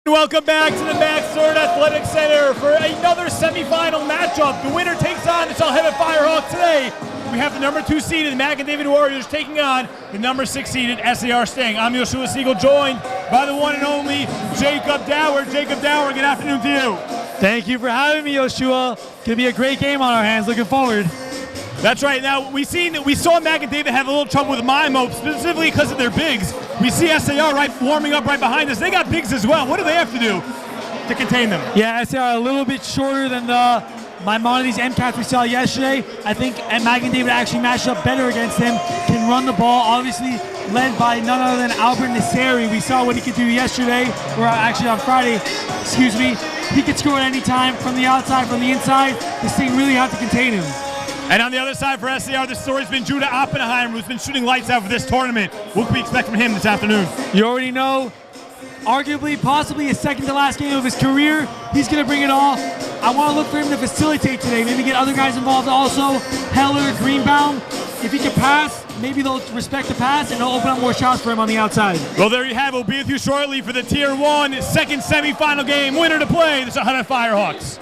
Welcome back to the Magen Athletic Center for another semifinal matchup. The winner takes on the Sarachek Firehawks today. We have the number 2 seeded Magen David Warriors taking on the number 6 seeded SAR Sting. I'm Yoshua Siegel, joined by the one and only Jacob Dower. Jacob Dower, good afternoon to you. Thank you for having me, Yoshua. Gonna be a great game on our hands. Looking forward. That's right. Now, we saw Magen David have a little trouble with Mimo, specifically because of their bigs. We see SAR warming up right behind us. They got bigs as well. What do they have to do to contain them? Yeah, SAR a little bit shorter than the Maimonides MCATs we saw yesterday. I think Magen David actually matched up better against him, can run the ball, obviously led by none other than Albert Nasseri. We saw what he could do yesterday, or actually on Friday, excuse me. He could score at any time from the outside, from the inside. This thing really had to contain him. And on the other side for SAR, the story's been Judah Oppenheimer, who's been shooting lights out for this tournament. What can we expect from him this afternoon? You already know, arguably, possibly his second to last game of his career. He's going to bring it all. I want to look for him to facilitate today, maybe get other guys involved also. Heller, Greenbaum, if he can pass, maybe they'll respect the pass and they'll open up more shots for him on the outside. Well, there you have it. We'll be with you shortly for the Tier 1 second semifinal game. Winner to play, the Sarachek Firehawks.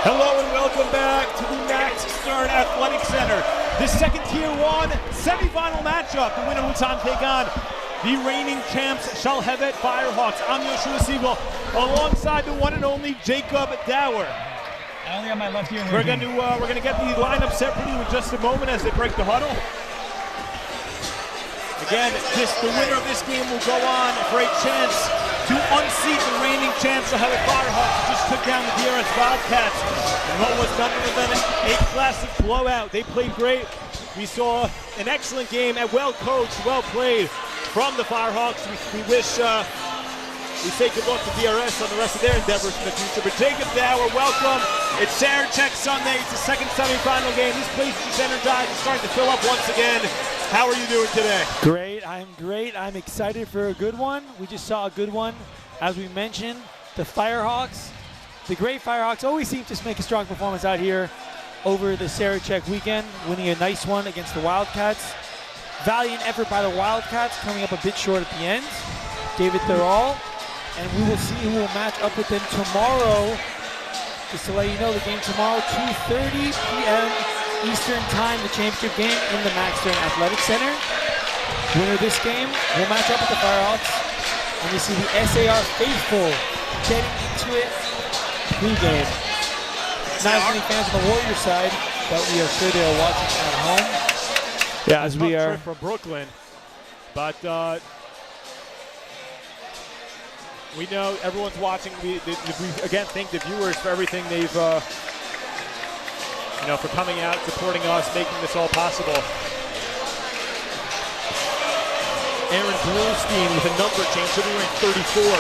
Hello and welcome back to the Magen Athletic Center. This second Tier 1 semifinal matchup. The winner will take on the reigning champs, Sarachek Firehawks. I'm Yoshua Siegel, alongside the one and only Jacob Dower. I only have my left ear. We're gonna get the lineup set for you in just a moment as they break the huddle. Again, the winner of this game will go on for a chance to unseat the reigning champs, the Sarachek Firehawks, who just took down the DRS Wildcats in what was none other than a classic blowout. They played great. We saw an excellent game and well coached, well played from the Firehawks. We wish we say good luck to DRS on the rest of their endeavors in the future. But Jacob Dower, welcome. It's Sarachek Sunday. It's the second semifinal game. This place is just energized. It's starting to fill up once again. How are you doing today? Great. I'm excited for a good one. We just saw a good one. As we mentioned, the Firehawks, the great Firehawks, always seem to make a strong performance out here over the Sarachek weekend, winning a nice one against the Wildcats. Valiant effort by the Wildcats, coming up a bit short at the end. David Thural, and we will see who will match up with them tomorrow. Just to let you know, the game tomorrow, 2:30 p.m. Eastern Time, the championship game in the Magen Athletic Center. Winner of this game will match up with the Firehawks, and we see the SAR faithful getting into it pre-game. Not as many fans on the Warriors side, but we are sure they are watching at home. Yeah, as we are from Brooklyn, but we know everyone's watching. We again thank the viewers for everything they've, for coming out, supporting us, making this all possible. Aaron Bluestein with a number change, so we were in 34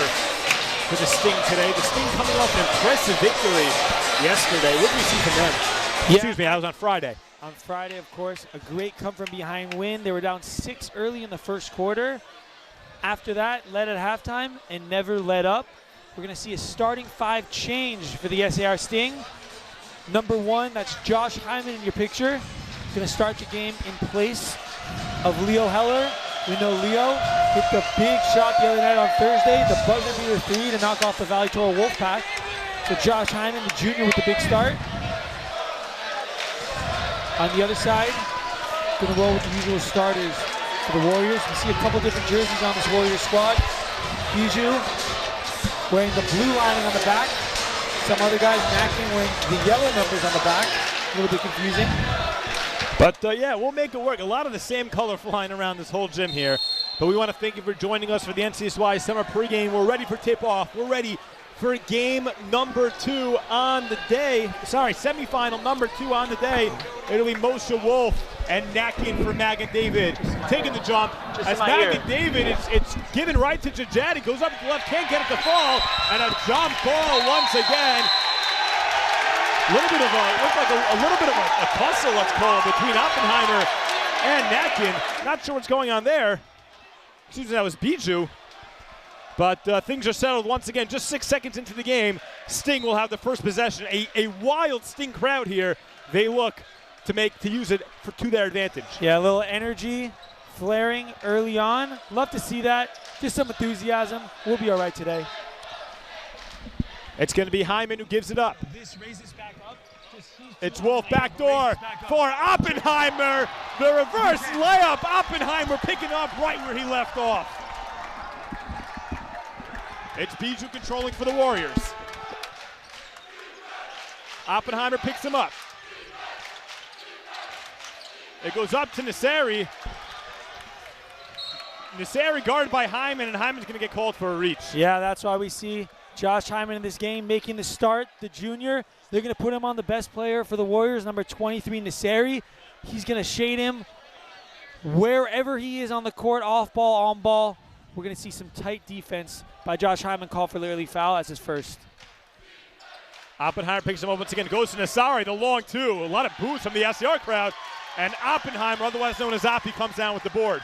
for the Sting today. The Sting coming off an impressive victory yesterday. What did we see from them? Yeah. Excuse me, that was on Friday. On Friday, of course, a great come-from-behind win. They were down 6 early in the first quarter. After that, led at halftime and never let up. We're going to see a starting 5 change for the SAR Sting. Number 1, that's Josh Hyman in your picture. Going to start the game in place of Leo Heller. We know Leo hit the big shot the other night on Thursday, the buzzer beater 3 to knock off the Valley Toro Wolfpack. So Josh Hyman, the junior, with the big start. On the other side, Going to roll with the usual starters for the Warriors. We see a couple different jerseys on this Warriors squad. Bijou wearing the blue lining on the back. Some other guys Mackin wearing the yellow numbers on the back. A little bit confusing. But yeah, we'll make it work. A lot of the same color flying around this whole gym here. But we want to thank you for joining us for the NCSY Summer Pregame. We're ready for tip-off. We're ready for game number 2 on the day. Sorry, semifinal number 2 on the day. It'll be Moshe Wolf and Nakin for Magen David. Taking the jump. As Magen David, it's given right to Jajad. Goes up to the left, can't get it to fall. And a jump ball once again. A little bit of a tussle, let's call it, between Oppenheimer and Nakin. Not sure what's going on there. Excuse me, that was Bijou. But things are settled once again. Just 6 seconds into the game, Sting will have the first possession. A wild Sting crowd here. They look to use it to their advantage. Yeah, a little energy flaring early on. Love to see that. Just some enthusiasm. We'll be all right today. It's going to be Hyman who gives it up. This raises back up. It's Wolf backdoor for Oppenheimer. The reverse layup. Oppenheimer picking up right where he left off. It's Bijou controlling for the Warriors. Oppenheimer picks him up. It goes up to Nasseri. Nasseri guarded by Hyman, and Hyman's going to get called for a reach. Yeah, that's why we see Josh Hyman in this game making the start, the junior. They're going to put him on the best player for the Warriors, number 23, Nasseri. He's going to shade him wherever he is on the court, off ball, on ball. We're going to see some tight defense by Josh Hyman, called for the early foul as his first. Oppenheimer picks him up once again, goes to Nasseri, the long two. A lot of boos from the SCR crowd. And Oppenheimer, otherwise known as Oppie, comes down with the board.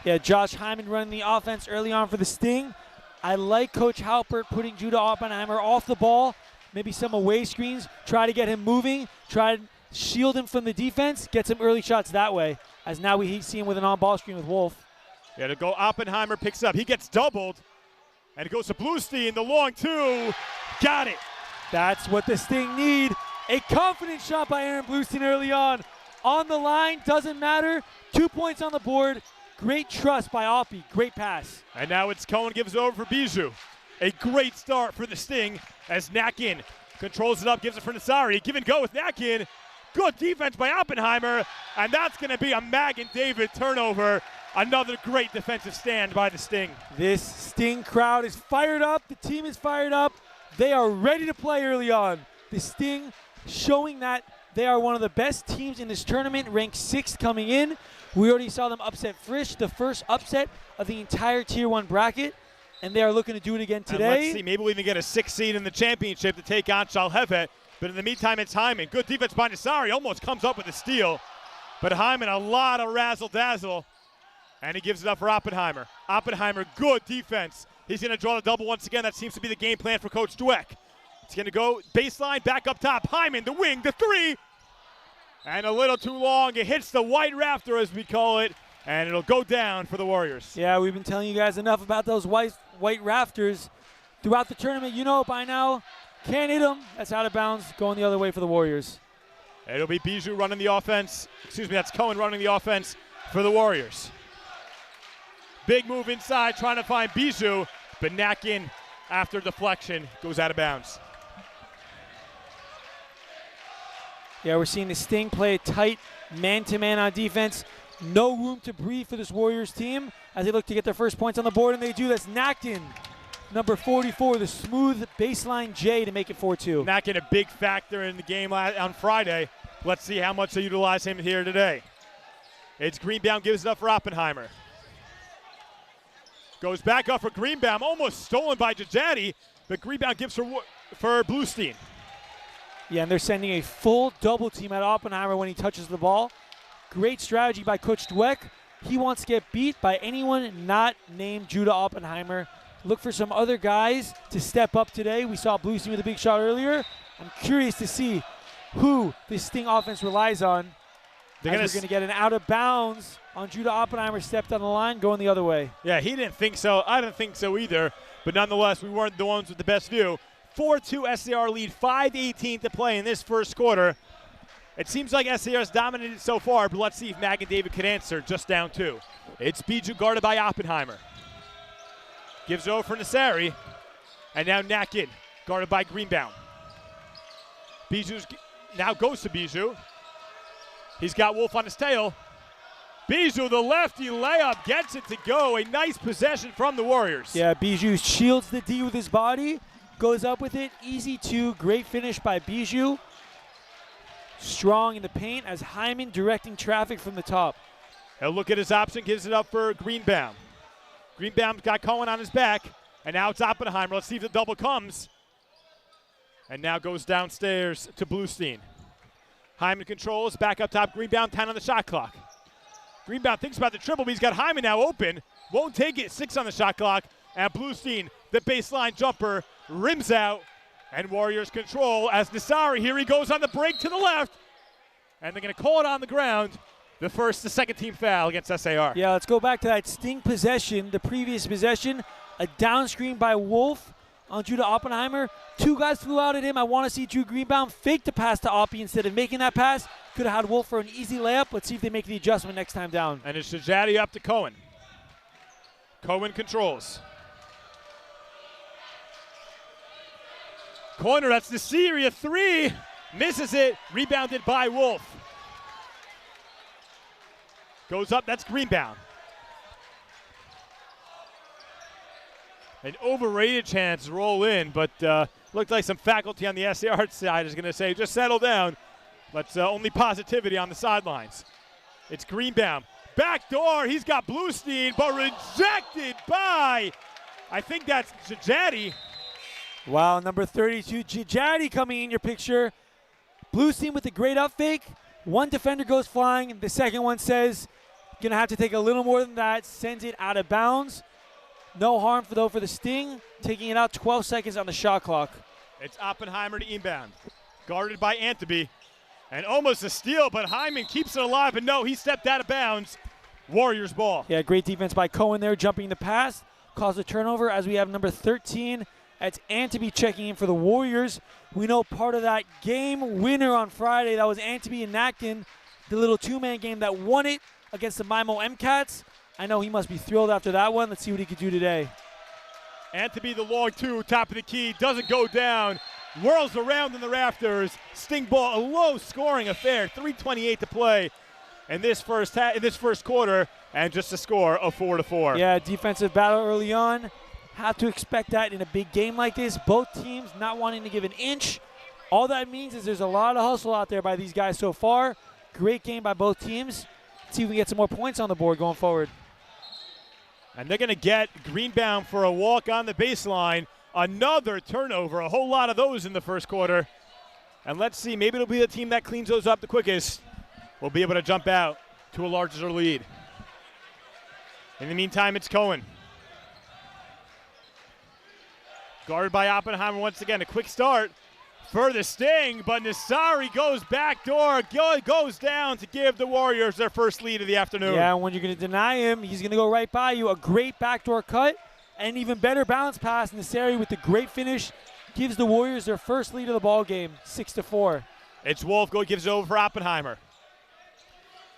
Yeah, Josh Hyman running the offense early on for the Sting. I like Coach Halpert putting Judah Oppenheimer off the ball, maybe some away screens, try to get him moving, try to shield him from the defense, get some early shots that way, as now we see him with an on-ball screen with Wolf. Yeah, to go Oppenheimer picks up. He gets doubled, and it goes to Bluestein, the long two. Got it. That's what the Sting need. A confident shot by Aaron Bluestein early on. On the line, doesn't matter. 2 points on the board. Great trust by Oppie. Great pass. And now it's Cohen gives it over for Bijou. A great start for the Sting as Nakin controls it up, gives it for Nasseri. Give and go with Nakin. Good defense by Oppenheimer. And that's going to be a Magen David turnover. Another great defensive stand by the Sting. This Sting crowd is fired up. The team is fired up. They are ready to play early on. The Sting showing that they are one of the best teams in this tournament, ranked 6th coming in. We already saw them upset Frisch, the first upset of the entire Tier 1 bracket, and they are looking to do it again today. And let's see, maybe we'll even get a 6th seed in the championship to take on Shalhevet. But in the meantime, it's Hyman. Good defense by Nasseri, almost comes up with a steal. But Hyman, a lot of razzle-dazzle, and he gives it up for Oppenheimer. Oppenheimer, good defense. He's going to draw the double once again. That seems to be the game plan for Coach Dweck. It's going to go baseline, back up top. Hyman, the wing, the three. And a little too long. It hits the white rafter, as we call it, and it'll go down for the Warriors. Yeah, we've been telling you guys enough about those white rafters throughout the tournament. You know it by now. Can't hit them. That's out of bounds. Going the other way for the Warriors. It'll be Bijou running the offense. Excuse me, that's Cohen running the offense for the Warriors. Big move inside, trying to find Bijou, but Nakin, after deflection, goes out of bounds. Yeah, we're seeing the Sting play it tight, man-to-man on defense. No room to breathe for this Warriors team as they look to get their first points on the board, and they do. That's Nakin, number 44, the smooth baseline J to make it 4-2. Nakin, a big factor in the game on Friday. Let's see how much they utilize him here today. It's Greenbaum, gives it up for Oppenheimer. Goes back up for Greenbaum, almost stolen by Jajadi, but Greenbaum gives for Bluestein. Yeah, and they're sending a full double team at Oppenheimer when he touches the ball. Great strategy by Coach Dweck. He wants to get beat by anyone not named Judah Oppenheimer. Look for some other guys to step up today. We saw Bluestein with a big shot earlier. I'm curious to see who this Sting offense relies on. We're going to get an out of bounds on Judah Oppenheimer, stepped on the line, going the other way. Yeah, he didn't think so. I didn't think so either. But nonetheless, we weren't the ones with the best view. 4-2 SCR lead, 5:18 to play in this first quarter. It seems like SAR's dominated so far, but let's see if Magen David can answer. Just down 2. It's Bijou guarded by Oppenheimer. Gives over for Nassari. And now Nakin guarded by Greenbaum. Bijou's now goes to Bijou. He's got Wolf on his tail. Bijou, the lefty layup, gets it to go. A nice possession from the Warriors. Yeah, Bijou shields the D with his body, goes up with it. Easy 2, great finish by Bijou. Strong in the paint as Hyman directing traffic from the top. He'll look at his option, gives it up for Greenbaum. Greenbaum's got Cohen on his back, and now it's Oppenheimer. Let's see if the double comes. And now goes downstairs to Bluestein. Hyman controls, back up top, Greenbaum, 10 on the shot clock. Greenbaum thinks about the triple, but he's got Hyman now open. Won't take it, 6 on the shot clock. And Bluestein, the baseline jumper, rims out. And Warriors control as Nassari, here he goes on the break to the left. And they're going to call it on the ground. The second team foul against SAR. Yeah, let's go back to that Sting possession, the previous possession. A down screen by Wolf on Judah Oppenheimer. 2 guys flew out at him. I want to see Drew Greenbaum fake the pass to Oppie instead of making that pass. Could have had Wolf for an easy layup. Let's see if they make the adjustment next time down. And it's Shajati up to Cohen. Cohen controls. Corner, that's the Syria 3. Misses it. Rebounded by Wolf. Goes up, that's Greenbaum. An overrated chance to roll in, but looked like some faculty on the SAR side is going to say, just settle down. Let's only positivity on the sidelines. It's Greenbaum. Backdoor, he's got Bluestein, but rejected by, I think that's Shajati. Wow, number 32, Shajati coming in your picture. Bluestein with a great up fake. One defender goes flying. The second one says, gonna have to take a little more than that. Sends it out of bounds. No harm for the Sting. Taking it out 12 seconds on the shot clock. It's Oppenheimer to inbound. Guarded by Anteby. And almost a steal, but Hyman keeps it alive. But no, he stepped out of bounds. Warriors ball. Yeah, great defense by Cohen there, jumping the pass. Caused a turnover as we have number 13. That's Anteby checking in for the Warriors. We know part of that game winner on Friday, that was Anteby and Natkin, the little 2-man game that won it against the Mimo MCats. I know he must be thrilled after that one. Let's see what he could do today. Anteby, the long 2, top of the key, doesn't go down. Whirls around in the rafters. Sting ball, a low-scoring affair. 3:28 to play in this first quarter, and just a score of 4-4. Yeah, defensive battle early on. Have to expect that in a big game like this. Both teams not wanting to give an inch. All that means is there's a lot of hustle out there by these guys so far. Great game by both teams. Let's see if we can get some more points on the board going forward. And they're going to get Greenbaum for a walk on the baseline. Another turnover, a whole lot of those in the first quarter. And let's see, maybe it'll be the team that cleans those up the quickest will be able to jump out to a larger lead. In the meantime, it's Cohen. Guarded by Oppenheimer once again. A quick start for the Sting, but Nassari goes backdoor, goes down to give the Warriors their first lead of the afternoon. Yeah, when you're going to deny him, he's going to go right by you. A great backdoor cut and even better bounce pass. Nassari with the great finish gives the Warriors their first lead of the ball game, 6-4. It's Wolf, gives it over for Oppenheimer.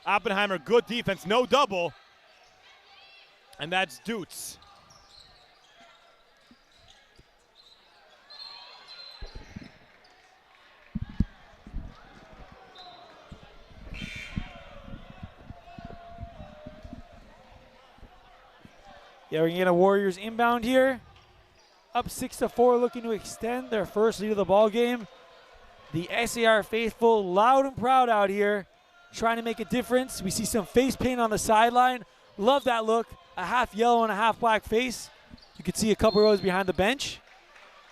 Oppenheimer, good defense, no double. And that's Dutz. Yeah, we're going to get a Warriors inbound here. Up 6-4, looking to extend their first lead of the ball game. The SAR faithful, loud and proud out here, trying to make a difference. We see some face paint on the sideline. Love that look. A half yellow and a half black face. You can see a couple rows behind the bench.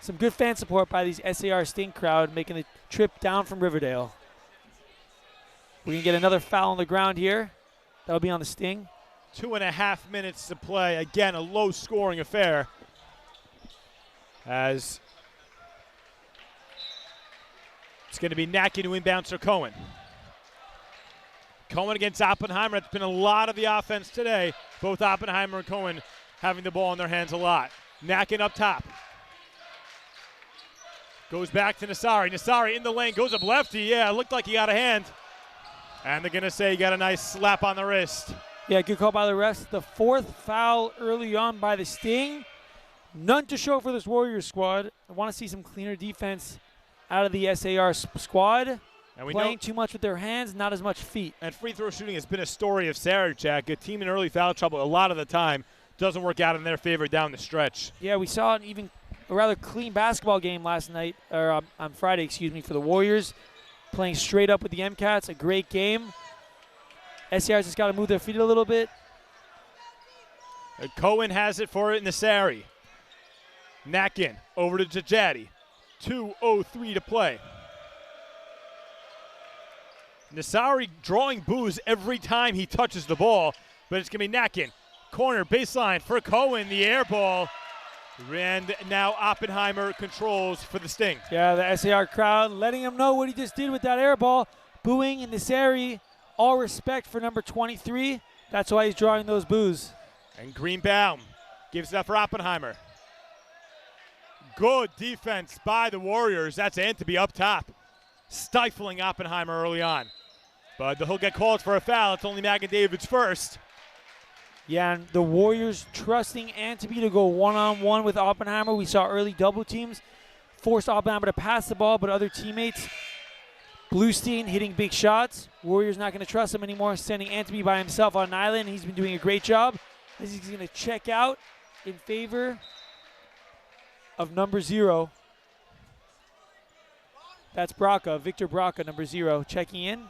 Some good fan support by these SAR Sting crowd making the trip down from Riverdale. We're going to get another foul on the ground here. That'll be on the Sting. 2.5 minutes to play. Again, a low-scoring affair. As it's going to be Natkin who inbounds for Cohen. Cohen against Oppenheimer. It's been a lot of the offense today. Both Oppenheimer and Cohen having the ball in their hands a lot. Natkin up top. Goes back to Nassari. Nassari in the lane, goes up lefty. Yeah, it looked like he got a hand. And they're going to say he got a nice slap on the wrist. Yeah, good call by the refs. The fourth foul early on by the Sting. None to show for this Warriors squad. I want to see some cleaner defense out of the SAR squad. And we Playing know too much with their hands, not as much feet. And free throw shooting has been a story of Sarachek. A team in early foul trouble a lot of the time doesn't work out in their favor down the stretch. Yeah, we saw a rather clean basketball game last night, or on Friday, for the Warriors. Playing straight up with the MCATs, a great game. SCR's just got to move their feet a little bit. Cohen has it for it in the Sari. Nakin over to Jajadi. 2:03 to play. Nasari drawing boos every time he touches the ball, but it's going to be Nakin. Corner, baseline for Cohen, the air ball. And now Oppenheimer controls for the Sting. Yeah, the SAR crowd letting him know what he just did with that air ball. Booing in Nasari. All respect for number 23. That's why he's drawing those boos. And Greenbaum gives it up for Oppenheimer. Good defense by the Warriors. That's Anteby up top, stifling Oppenheimer early on. But he'll get called for a foul. It's only Magen David's first. Yeah, and the Warriors trusting Anteby to go one-on-one with Oppenheimer. We saw early double teams force Oppenheimer to pass the ball, but other teammates, Bluestein hitting big shots. Warriors not going to trust him anymore, sending Anteby by himself on an island. He's been doing a great job. He's going to check out in favor of number 0. That's Braca, Victor Braca, number 0, checking in.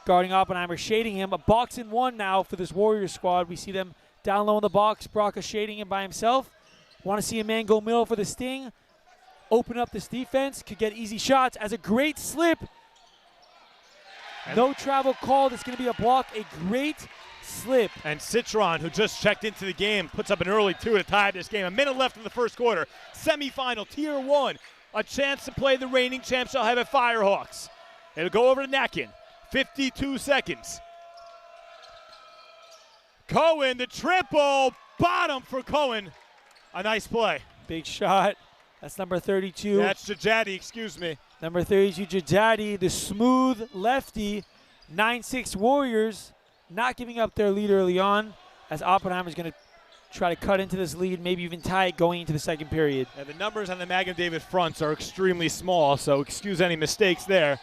Guarding Oppenheimer, shading him. A box and one now for this Warriors squad. We see them down low in the box. Braca shading him by himself. Want to see a man go middle for the Sting. Open up this defense. Could get easy shots. As a great slip. No travel called. It's going to be a block. A great slip. And Citron, who just checked into the game, puts up an early 2 to tie this game. A minute left in the first quarter. Semifinal, Tier 1. A chance to play the reigning champs shall have at Firehawks. It'll go over to Nakin. 52 seconds. Cohen, the triple. Bottom for Cohen. A nice play. Big shot. That's number 32. That's Jajadi, excuse me. Number 32, Jajadi, the smooth lefty. 9-6 Warriors not giving up their lead early on, as Oppenheimer's going to try to cut into this lead, maybe even tie it going into the second period. And the numbers on the Magen David fronts are extremely small, so excuse any mistakes there.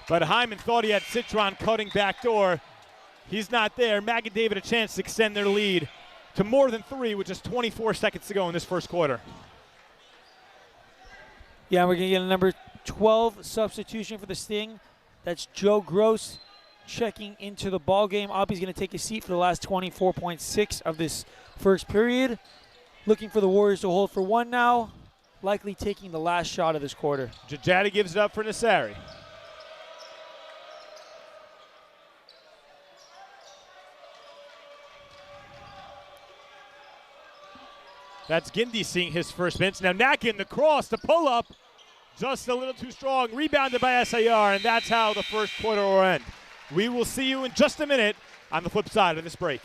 But Hyman thought he had Citron cutting backdoor. He's not there. Magen David a chance to extend their lead to more than 3 with just 24 seconds to go in this first quarter. Yeah, we're going to get a number 12 substitution for the Sting. That's Joe Gross checking into the ball game. Oppie's going to take a seat for the last 24.6 of this first period. Looking for the Warriors to hold for 1 now. Likely taking the last shot of this quarter. Jajadi gives it up for Nasari. That's Gindi seeing his first minutes. Now Nakin, the cross, the pull-up, just a little too strong. Rebounded by SAR, and that's how the first quarter will end. We will see you in just a minute on the flip side of this break.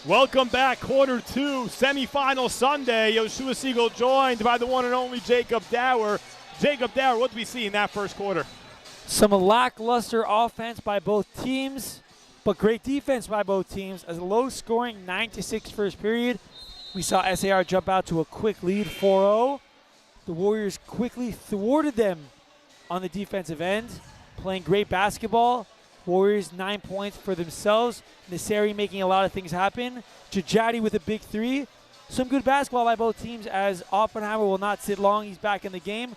Welcome back, quarter 2, semifinal Sunday. Yoshua Siegel joined by the one and only Jacob Dower. Jacob Dower, what do we see in that first quarter? Some lackluster offense by both teams, but great defense by both teams. As a low-scoring 9-6 first period, we saw SAR jump out to a quick lead, 4-0. The Warriors quickly thwarted them on the defensive end, playing great basketball. Warriors 9 points for themselves. Nasari making a lot of things happen. Jajadi with a big 3. Some good basketball by both teams, as Oppenheimer will not sit long. He's back in the game.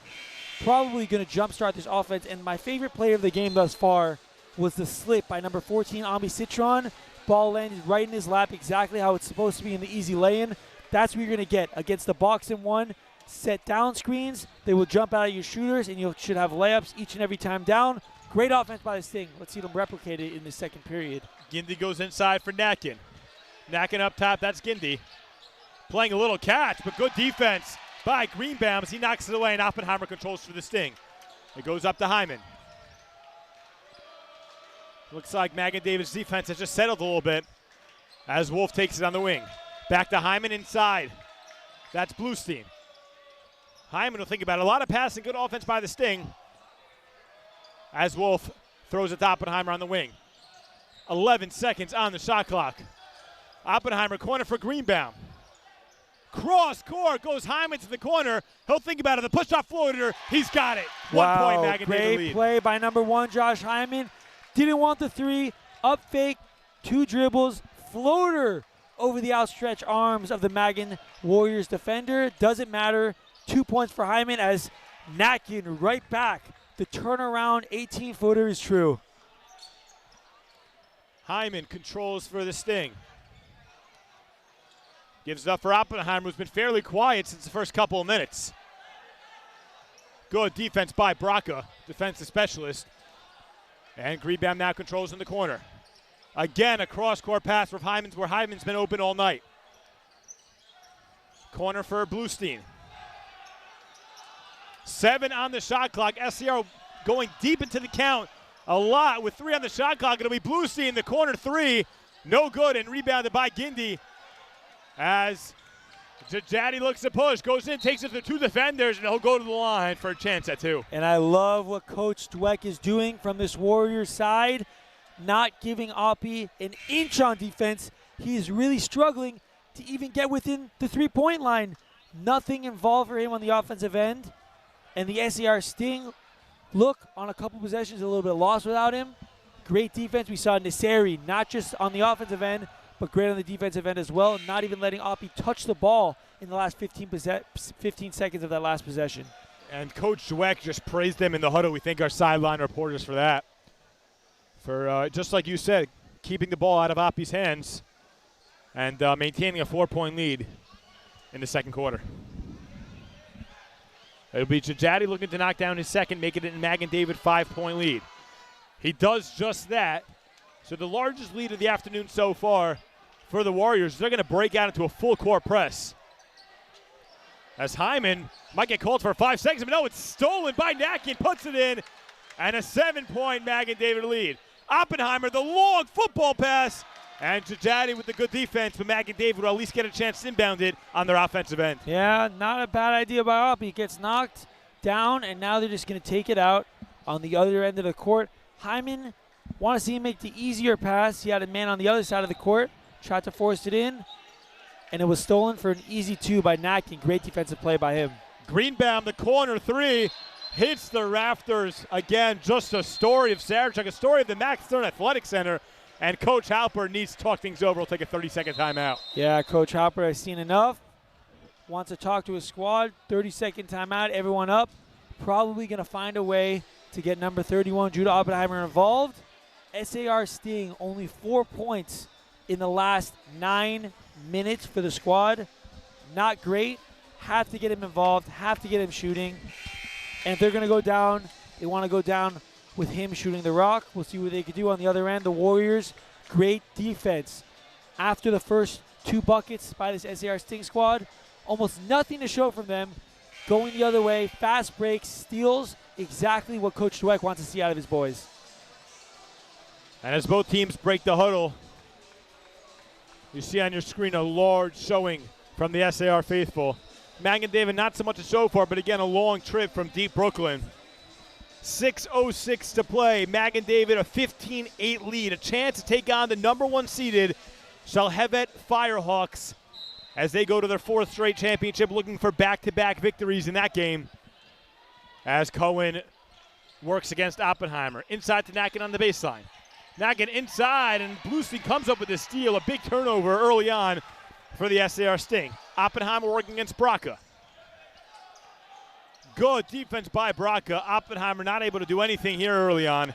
Probably going to jumpstart this offense. And my favorite play of the game thus far was the slip by number 14, Ambi Citron. Ball landed right in his lap, exactly how it's supposed to be in the easy lay-in. That's what you're going to get against the box and one. set down screens. They will jump out at your shooters, and you should have layups each and every time down. Great offense by the Sting. Let's see them replicate it in the second period. Gindy goes inside for Nakin. Nakin up top, that's Gindy. Playing a little catch, but good defense by Greenbaum as he knocks it away, and Oppenheimer controls for the Sting. It goes up to Hyman. Looks like Magen David's defense has just settled a little bit as Wolf takes it on the wing. Back to Hyman inside. That's Bluestein. Hyman will think about it. A lot of passing, good offense by the Sting as Wolf throws it to Oppenheimer on the wing. 11 seconds on the shot clock. Oppenheimer corner for Greenbaum. Cross court goes Hyman to the corner. He'll think about it. The push-off floater. He's got it. 1 point, Magen David lead. Great play by number 1, Josh Hyman. Didn't want the 3. Up fake, 2 dribbles, floater over the outstretched arms of the Magen Warriors defender. Doesn't matter. 2 points for Hyman as Nakin right back. The turnaround 18-footer is true. Hyman controls for the Sting. Gives it up for Oppenheimer, who's been fairly quiet since the first couple of minutes. Good defense by Braca, defensive specialist. And Greenbaum now controls in the corner. Again, a cross-court pass for Hyman's, where Hyman's been open all night. Corner for Bluestein. 7 on the shot clock. SCR going deep into the count a lot with 3 on the shot clock. It'll be Bluestein in the corner 3. No good, and rebounded by Gindy. As Jaddy looks to push, goes in, takes it to 2 defenders, and he'll go to the line for a chance at 2. And I love what Coach Dweck is doing from this Warriors side, not giving Oppie an inch on defense. He is really struggling to even get within the 3-point line. Nothing involved for him on the offensive end. And the SER Sting look on a couple possessions a little bit lost without him. Great defense. We saw Nasseri, not just on the offensive end, but great on the defensive end as well, not even letting Oppie touch the ball in the last 15 seconds of that last possession. And Coach Dweck just praised them in the huddle. We thank our sideline reporters for that. For, just like you said, keeping the ball out of Oppie's hands and maintaining a 4-point lead in the second quarter. It'll be Jaddy looking to knock down his second, making it a Magen David 5-point lead. He does just that. So the largest lead of the afternoon so far for the Warriors. They're going to break out into a full-court press. As Hyman might get called for 5 seconds, but no, it's stolen by Nakin, puts it in, and a 7-point Magen David lead. Oppenheimer, the long football pass, and Jaddy with the good defense, but Magen David will at least get a chance to inbound it on their offensive end. Yeah, not a bad idea by Oppie. He gets knocked down, and now they're just going to take it out on the other end of the court. Hyman, want to see him make the easier pass. He had a man on the other side of the court, tried to force it in, and it was stolen for an easy 2 by Nakin. Great defensive play by him. Greenbaum, the corner 3, hits the rafters. Again, just a story of Sarachek, a story of the Max Stern Athletic Center, and Coach Halper needs to talk things over. He'll take a 30-second timeout. Yeah, Coach Halper has seen enough. Wants to talk to his squad. 30-second timeout, everyone up. Probably going to find a way to get number 31, Judah Oppenheimer, involved. SAR Sting, only 4 points in the last 9 minutes for the squad. Not great. Have to get him involved. Have to get him shooting. And if they're going to go down, they want to go down with him shooting the rock. We'll see what they can do on the other end. The Warriors, great defense. After the first 2 buckets by this SAR Sting squad, almost nothing to show from them. Going the other way, fast breaks, steals, exactly what Coach Dweck wants to see out of his boys. And as both teams break the huddle, you see on your screen a large showing from the SAR faithful. Magen David not so much to show for, but again a long trip from deep Brooklyn. 6:06 to play. Magen David a 15-8 lead, a chance to take on the number 1 seeded Shalhevet Firehawks as they go to their 4th straight championship, looking for back-to-back victories in that game. As Cohen works against Oppenheimer. Inside to Nakin on the baseline. Nakin inside, and Bluestein comes up with a steal, a big turnover early on for the SAR Sting. Oppenheimer working against Braca. Good defense by Braca. Oppenheimer not able to do anything here early on.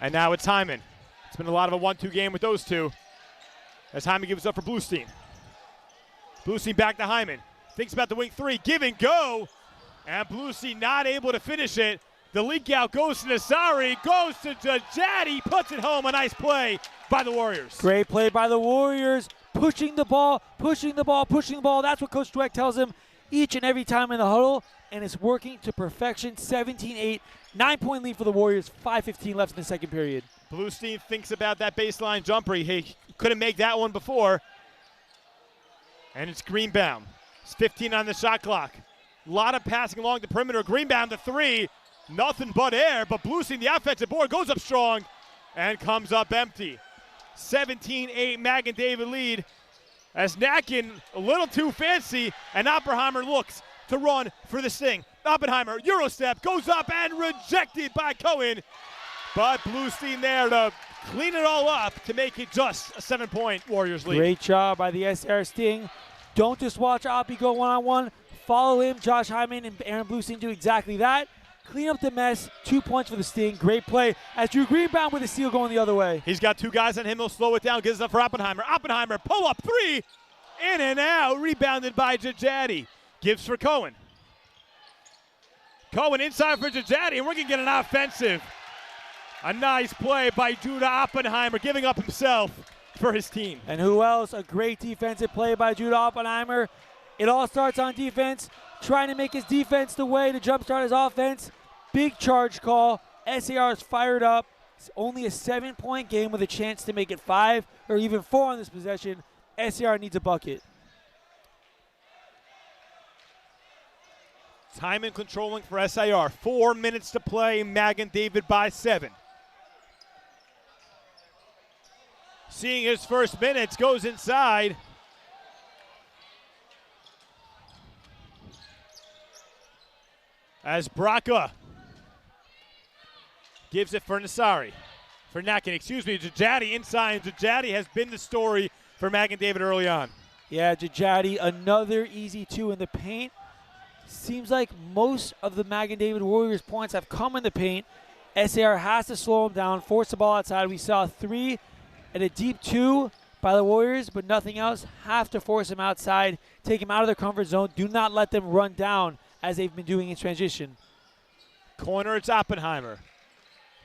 And now it's Hyman. It's been a lot of a 1-2 game with those two. As Hyman gives up for Bluestein. Bluestein back to Hyman. thinks about the wing three, give and go. And Bluesy not able to finish it. The leak out goes to Nasari, goes to Jajadi, puts it home. A nice play by the Warriors. Great play by the Warriors. Pushing the ball, pushing the ball, pushing the ball. That's what Coach Dweck tells him each and every time in the huddle, and it's working to perfection. 17-8, 9-point lead for the Warriors, 5:15 left in the second period. Bluestein thinks about that baseline jumper. He couldn't make that one before. And it's Greenbaum. It's 15 on the shot clock. A lot of passing along the perimeter. Greenbaum to three. Nothing but air, but Bluestein, the offensive board, goes up strong and comes up empty. 17-8 Magen David lead as Nakin a little too fancy, and Oppenheimer looks to run for the sting. Oppenheimer, Euro step, goes up and rejected by Cohen. But Bluestein there to clean it all up to make it just a 7-point Warriors lead. Great job by the SR Sting. Don't just watch Oppie go one-on-one. Follow him. Josh Hyman and Aaron Bluestein do exactly that. Clean up the mess. 2 points for the Sting. Great play as Drew Greenbaum with a steal going the other way. He's got two guys on him. He'll slow it down. Gives it up for Oppenheimer. Oppenheimer, pull up three. In and out. Rebounded by Jajadi. Gives for Cohen. Cohen inside for Jajadi, and we're going to get an offensive. A nice play by Judah Oppenheimer, giving up himself for his team. And who else? A great defensive play by Judah Oppenheimer. It all starts on defense. Trying to make his defense the way to jumpstart his offense. Big charge call. SAR is fired up. It's only a 7-point game with a chance to make it 5 or even 4 on this possession. SAR needs a bucket. Time and controlling for SIR. 4 minutes to play. Magen David by 7. Seeing his first minutes, goes inside. As Braca gives it for Nasari. For Nakin, Jajadi inside. Jajadi has been the story for Magen David early on. Yeah, Jajadi, another easy 2 in the paint. Seems like most of the Magen David Warriors points have come in the paint. SAR has to slow him down, force the ball outside. We saw 3 and a deep 2 by the Warriors, but nothing else. Have to force him outside, take him out of their comfort zone. Do not let them run down as they've been doing in transition. Corner, it's Oppenheimer.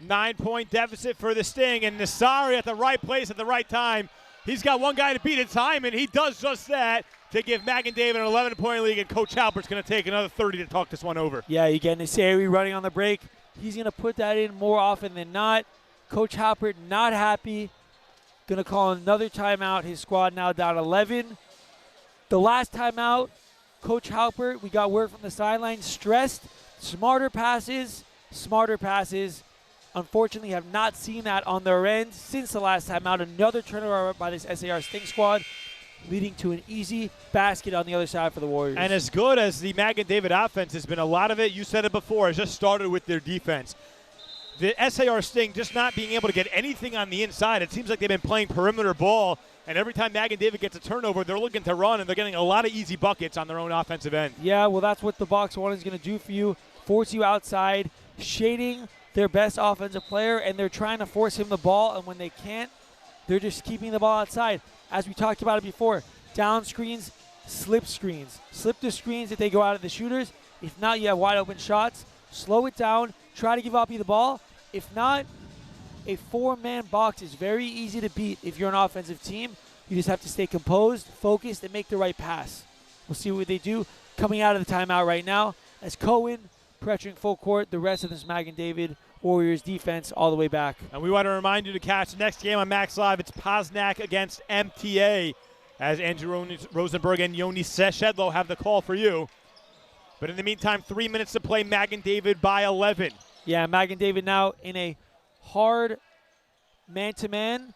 9-point deficit for the Sting, and Nasari at the right place at the right time. He's got one guy to beat. It's Hyman. He does just that to give Magen David an 11-point lead, and Coach Halpert's going to take another 30 to talk this one over. Yeah, you get Nasari running on the break. He's going to put that in more often than not. Coach Halpert not happy. Going to call another timeout. His squad now down 11. The last timeout, Coach Halpert, we got word from the sideline, stressed. Smarter passes. Unfortunately, have not seen that on their end since the last timeout. Another turnover by this SAR Sting squad, leading to an easy basket on the other side for the Warriors. And as good as the Magen David offense has been, a lot of it, you said it before, has just started with their defense. The SAR Sting just not being able to get anything on the inside. It seems like they've been playing perimeter ball, and every time Magen David gets a turnover, they're looking to run, and they're getting a lot of easy buckets on their own offensive end. Yeah, well, that's what the box one is going to do for you. Force you outside, shading their best offensive player, and they're trying to force him the ball, and when they can't, they're just keeping the ball outside. As we talked about it before, down screens, slip screens. Slip the screens if they go out at the shooters. If not, you have wide open shots. Slow it down. Try to give Oppie the ball. If not, a 4-man box is very easy to beat if you're an offensive team. You just have to stay composed, focused, and make the right pass. We'll see what they do coming out of the timeout right now as Cohen pressuring full court, the rest of this Magen David Warriors defense all the way back. And we want to remind you to catch the next game on Max Live. It's Poznak against MTA as Andrew Rosenberg and Yoni Shedlow have the call for you. But in the meantime, 3 minutes to play. Magen David by 11. Yeah, Magen David now in a hard man-to-man,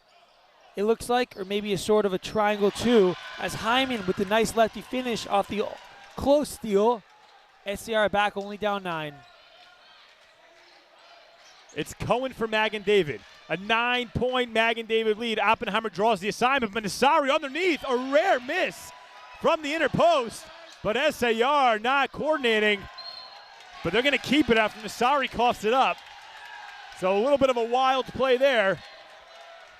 it looks like, or maybe a sort of a triangle too, as Hyman with the nice lefty finish off the close steal. SCR back only down 9. It's Cohen for Magen David. A 9-point Magen David lead. Oppenheimer draws the assignment, but Nasari underneath. A rare miss from the inner post. But SAR not coordinating. But they're going to keep it after Nasari coughs it up. So a little bit of a wild play there.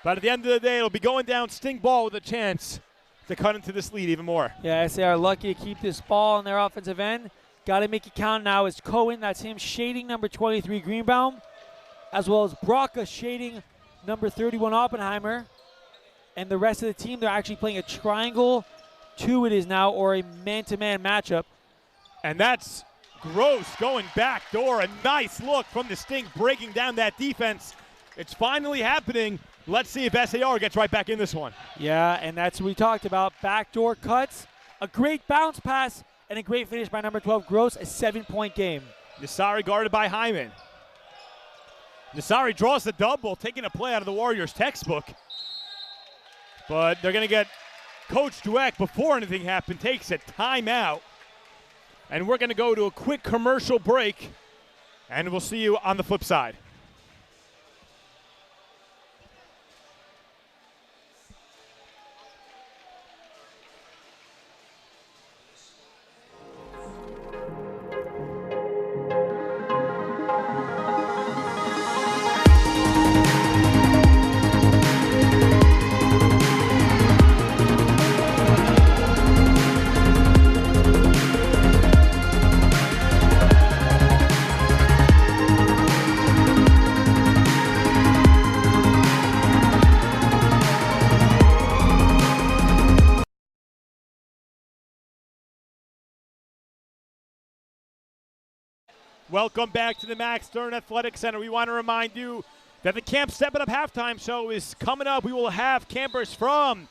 But at the end of the day, it'll be going down Sting ball with a chance to cut into this lead even more. Yeah, SAR lucky to keep this ball on their offensive end. Got to make it count now. It's Cohen, that's him, shading number 23 Greenbaum, as well as Braca shading number 31 Oppenheimer. And the rest of the team, they're actually playing a triangle 2 it is now, or a man-to-man matchup. And that's Gross going back door. A nice look from the Sting, breaking down that defense. It's finally happening. Let's see if SAR gets right back in this one. Yeah, and that's what we talked about. Backdoor cuts, a great bounce pass, and a great finish by number 12 Gross, a 7-point game. Nasari guarded by Hyman. Nasari draws the double, taking a play out of the Warriors textbook. But they're going to get Coach Dweck, before anything happened, takes a timeout. And we're going to go to a quick commercial break, and we'll see you on the flip side. Welcome back to the Max Stern Athletic Center. We want to remind you that the Camp Step It Up halftime show is coming up. We will have campers from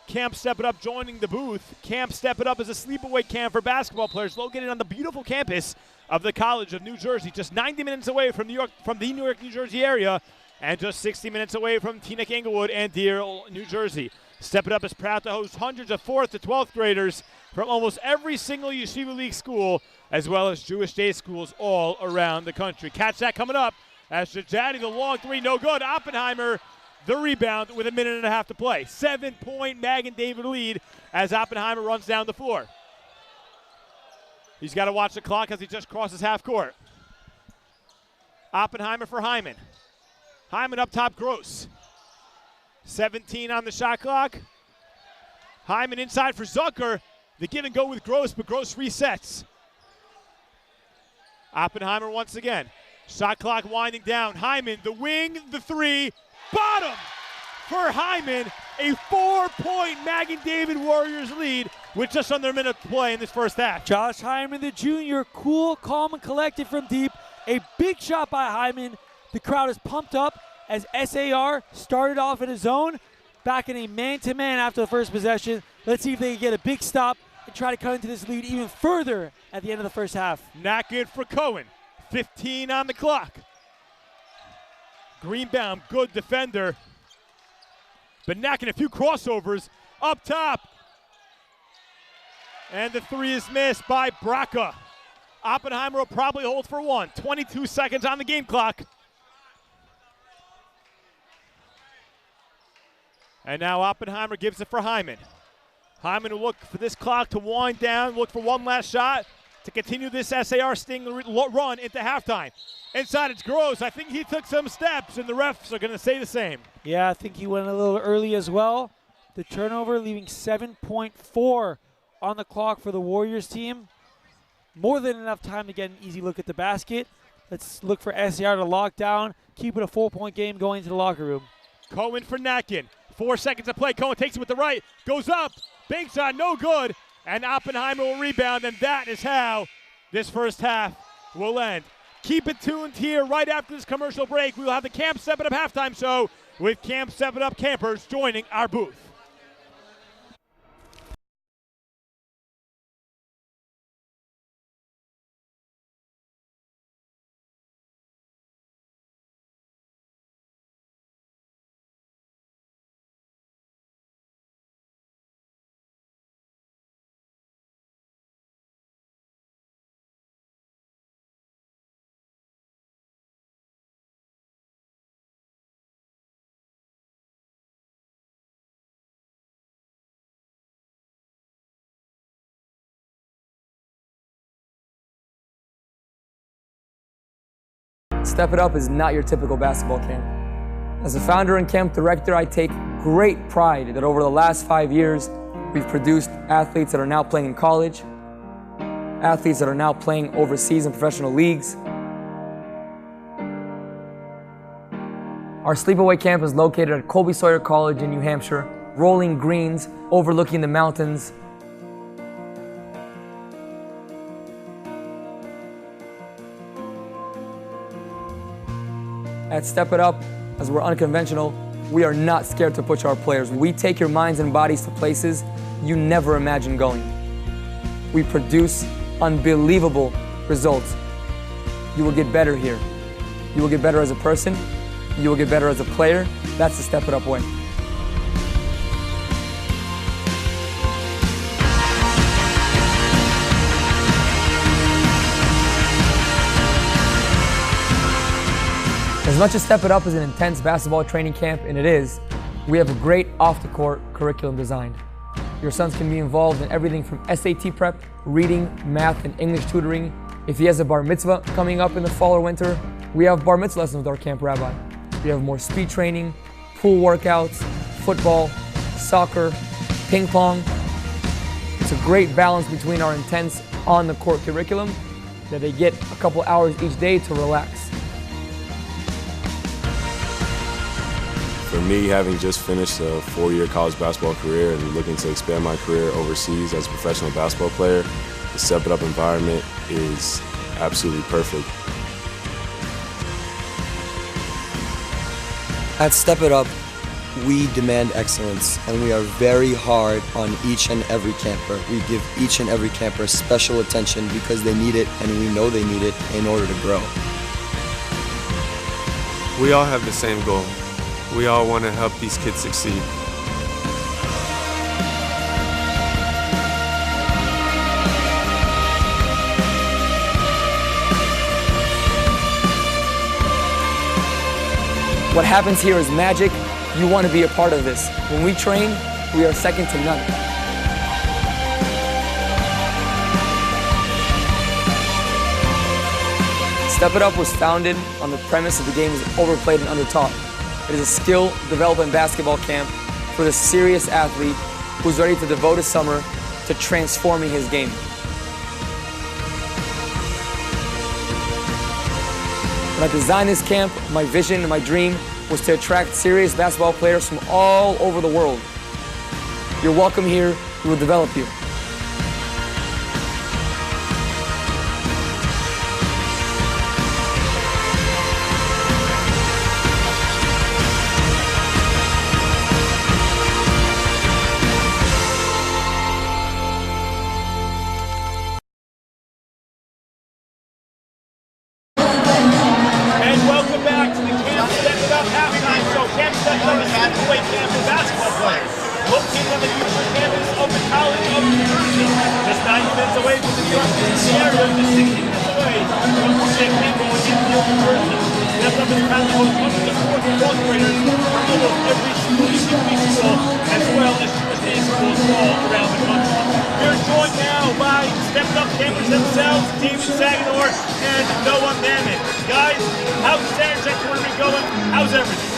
Camp Step It Up joining the booth. Camp Step It Up is a sleepaway camp for basketball players located on the beautiful campus of the College of New Jersey, just 90 minutes away from the Newark, New Jersey area, and just 60 minutes away from Teaneck, Englewood, and Deer, New Jersey. Step It Up is proud to host hundreds of 4th to 12th graders from almost every single Yeshiva League school, as well as Jewish day schools all around the country. Catch that coming up as Shajadi, the long three, no good. Oppenheimer, the rebound with 1.5 minutes to play. 7-point Magen David lead as Oppenheimer runs down the floor. He's got to watch the clock as he just crosses half court. Oppenheimer for Hyman. Hyman up top, Gross. 17 on the shot clock. Hyman inside for Zucker. The give and go with Gross, but Gross resets. Oppenheimer once again. Shot clock winding down. Hyman, the wing, the three, bottom for Hyman. A 4-point Magen David Warriors lead with just under 1 minute to play in this first half. Josh Hyman, the junior, cool, calm, and collected from deep. A big shot by Hyman. The crowd is pumped up as SAR started off in a zone, back in a man-to-man after the first possession. Let's see if they can get a big stop and try to cut into this lead even further at the end of the first half. Not good for Cohen. 15 on the clock. Greenbaum, good defender. But knocking a few crossovers up top. And the three is missed by Braca. Oppenheimer will probably hold for one. 22 seconds on the game clock. And now Oppenheimer gives it for Hyman. Hyman will look for this clock to wind down, look for one last shot to continue this SAR Sting run into halftime. Inside it's Gross. I think he took some steps, and the refs are going to say the same. Yeah, I think he went a little early as well. The turnover leaving 7.4 on the clock for the Warriors team. More than enough time to get an easy look at the basket. Let's look for SAR to lock down, keep it a 4-point game going into the locker room. Cohen for Natkin. 4 seconds to play. Cohen takes it with the right, goes up, big shot, no good, and Oppenheimer will rebound, and that is how this first half will end. Keep it tuned here right after this commercial break. We will have the Camp Step It Up halftime show with Camp Step It Up campers joining our booth. Step It Up is not your typical basketball camp. As a founder and camp director, I take great pride that over the last 5 years, We've produced athletes that are now playing in college, athletes that are now playing overseas in professional leagues. Our sleepaway camp is located at Colby Sawyer College in New Hampshire, rolling greens overlooking the mountains. At Step It Up, as we're unconventional, we are not scared to push our players. We take your minds and bodies to places you never imagined going. We produce unbelievable results. You will get better here. You will get better as a person. You will get better as a player. That's the Step It Up way. As much as Step It Up is an intense basketball training camp, and it is, we have a great off-the-court curriculum designed. Your sons can be involved in everything from SAT prep, reading, math, and English tutoring. If he has a bar mitzvah coming up in the fall or winter, we have bar mitzvah lessons with our camp rabbi. We have more speed training, pool workouts, football, soccer, ping pong. It's a great balance between our intense on-the-court curriculum that they get a couple hours each day to relax. For me, having just finished a 4-year college basketball career and looking to expand my career overseas as a professional basketball player, the Step It Up environment is absolutely perfect. At Step It Up, we demand excellence, and we are very hard on each and every camper. We give each and every camper special attention because they need it, and we know they need it in order to grow. We all have the same goal. We all want to help these kids succeed. What happens here is magic. You want to be a part of this. When we train, we are second to none. Step It Up was founded on the premise that the game is overplayed and undertaught. It is a skill development basketball camp for the serious athlete who's ready to devote his summer to transforming his game. When I designed this camp, my vision and my dream was to attract serious basketball players from all over the world. You're welcome here. We will develop you. And welcome back to the Camp Step It Up halftime show. Camp Step It Up is a sleepaway camp for basketball players. Located on the Houston campus of the College of New Jersey. Just 90 minutes away from the New York City area, just 60 minutes away from Sarachek campus in New Jersey. Step Up is proud to host hundreds of fourth and 12th graders from almost every school, school, as well as day schools all around the country. We're joined now by Step It Up campers themselves, David Saganor and Noah Magen. Guys, how's the Sarachek tournament going? How's everything?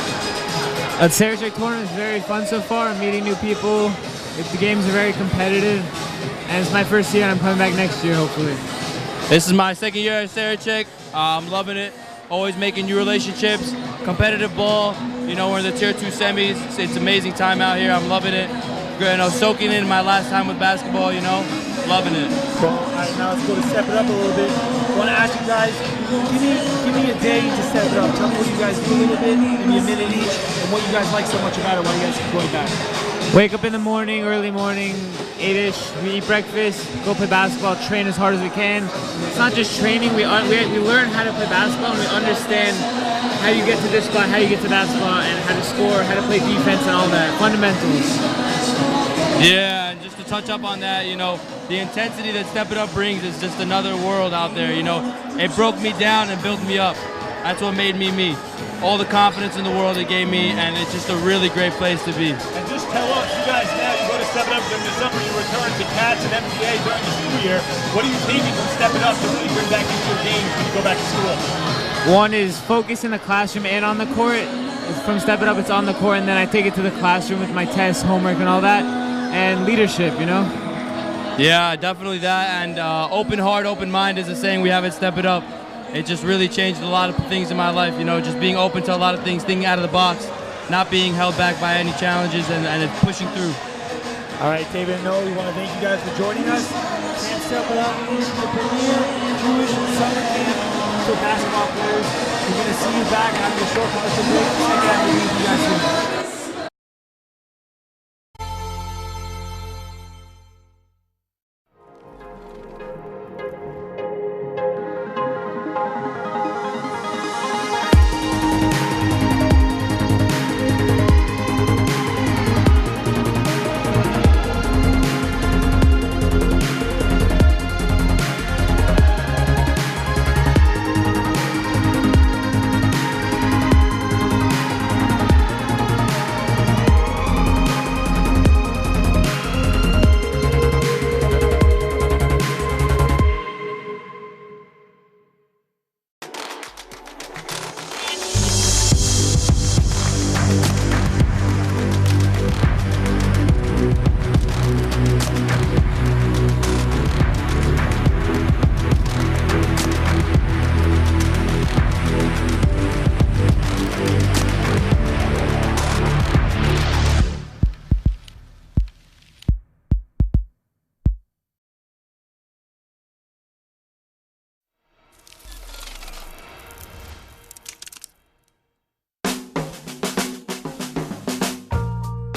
The Sarachek tournament is very fun so far. I'm meeting new people. The games are very competitive. And it's my first year, and I'm coming back next year, hopefully. This is my second year at Sarachek. I'm loving it. Always making new relationships. Competitive ball. You know, we're in the Tier 2 semis. It's amazing time out here. I'm loving it. You know, soaking in my last time with basketball, you know. Loving it. All right, now let's go to Step It Up a little bit. I want to ask you guys, give me a day to Step It Up. Tell me what you guys do a little bit, maybe a minute each, and what you guys like so much about it while you guys keep going back. Wake up in the morning, early morning, 8-ish. We eat breakfast, go play basketball, train as hard as we can. It's not just training. We learn how to play basketball, and we understand how you get to this spot, how you get to that spot, and how to score, how to play defense, and all that. Fundamentals. Yeah, and just to touch up on that, you know, the intensity that Step It Up brings is just another world out there, you know. It broke me down and built me up. That's what made me me. All the confidence in the world it gave me, and it's just a really great place to be. And just tell us, you guys now, you go to Step It Up during the summer, you return to CATS and MBA during the school year. What are you taking from Step It Up to really bring back into your game when you go back to school? One is focus in the classroom and on the court. From Step It Up, it's on the court, and then I take it to the classroom with my tests, homework, and all that. and leadership, you know? Yeah, definitely that. And open heart, open mind is a saying we have at Step It Up. It just really changed a lot of things in my life, you know, just being open to a lot of things, thinking out of the box, not being held back by any challenges and pushing through. All right, David and Noah, we want to thank you guys for joining us. Camp Step It Up, the premier Jewish summer camp for basketball players. We're going to see you back after a short commercial break. Second half, we'll meet you guys soon.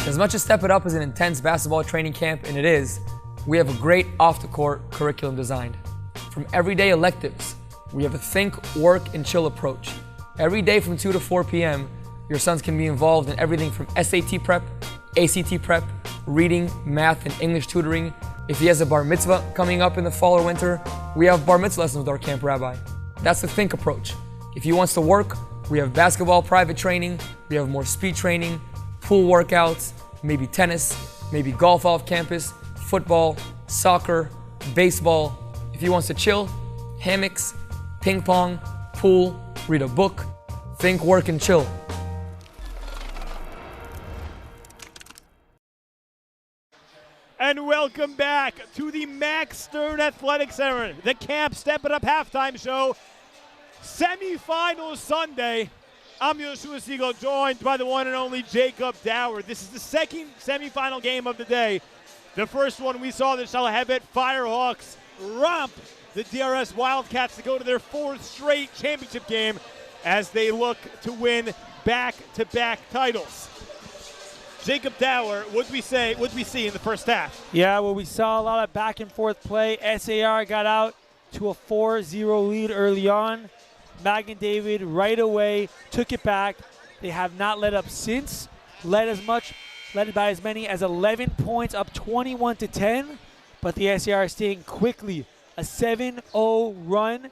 As much as Step It Up is an intense basketball training camp, and it is, we have a great off-the-court curriculum designed. From everyday electives, we have a think, work, and chill approach. Every day from 2 to 4 p.m., your sons can be involved in everything from SAT prep, ACT prep, reading, math, and English tutoring. If he has a bar mitzvah coming up in the fall or winter, we have bar mitzvah lessons with our camp rabbi. That's the think approach. If he wants to work, we have basketball private training, we have more speed training, pool workouts, maybe tennis, maybe golf off campus, football, soccer, baseball. If he wants to chill, hammocks, ping pong, pool, read a book, think, work, and chill. And welcome back to the Max Stern Athletic Center, the Camp Step It Up halftime show, semifinal Sunday. I'm Yoshua Siegel, joined by the one and only Jacob Dower. This is the second semifinal game of the day. The first one we saw the Shalahevet Firehawks romp the DRS Wildcats to go to their fourth straight championship game as they look to win back-to-back titles. Jacob Dower, what did we see in the first half? Yeah, well, we saw a lot of back and forth play. SAR got out to a 4-0 lead early on. Magen David right away took it back. They have not let up since. Led by as many as 11 points, up 21-10. But the SAR is staying quickly. A 7-0 run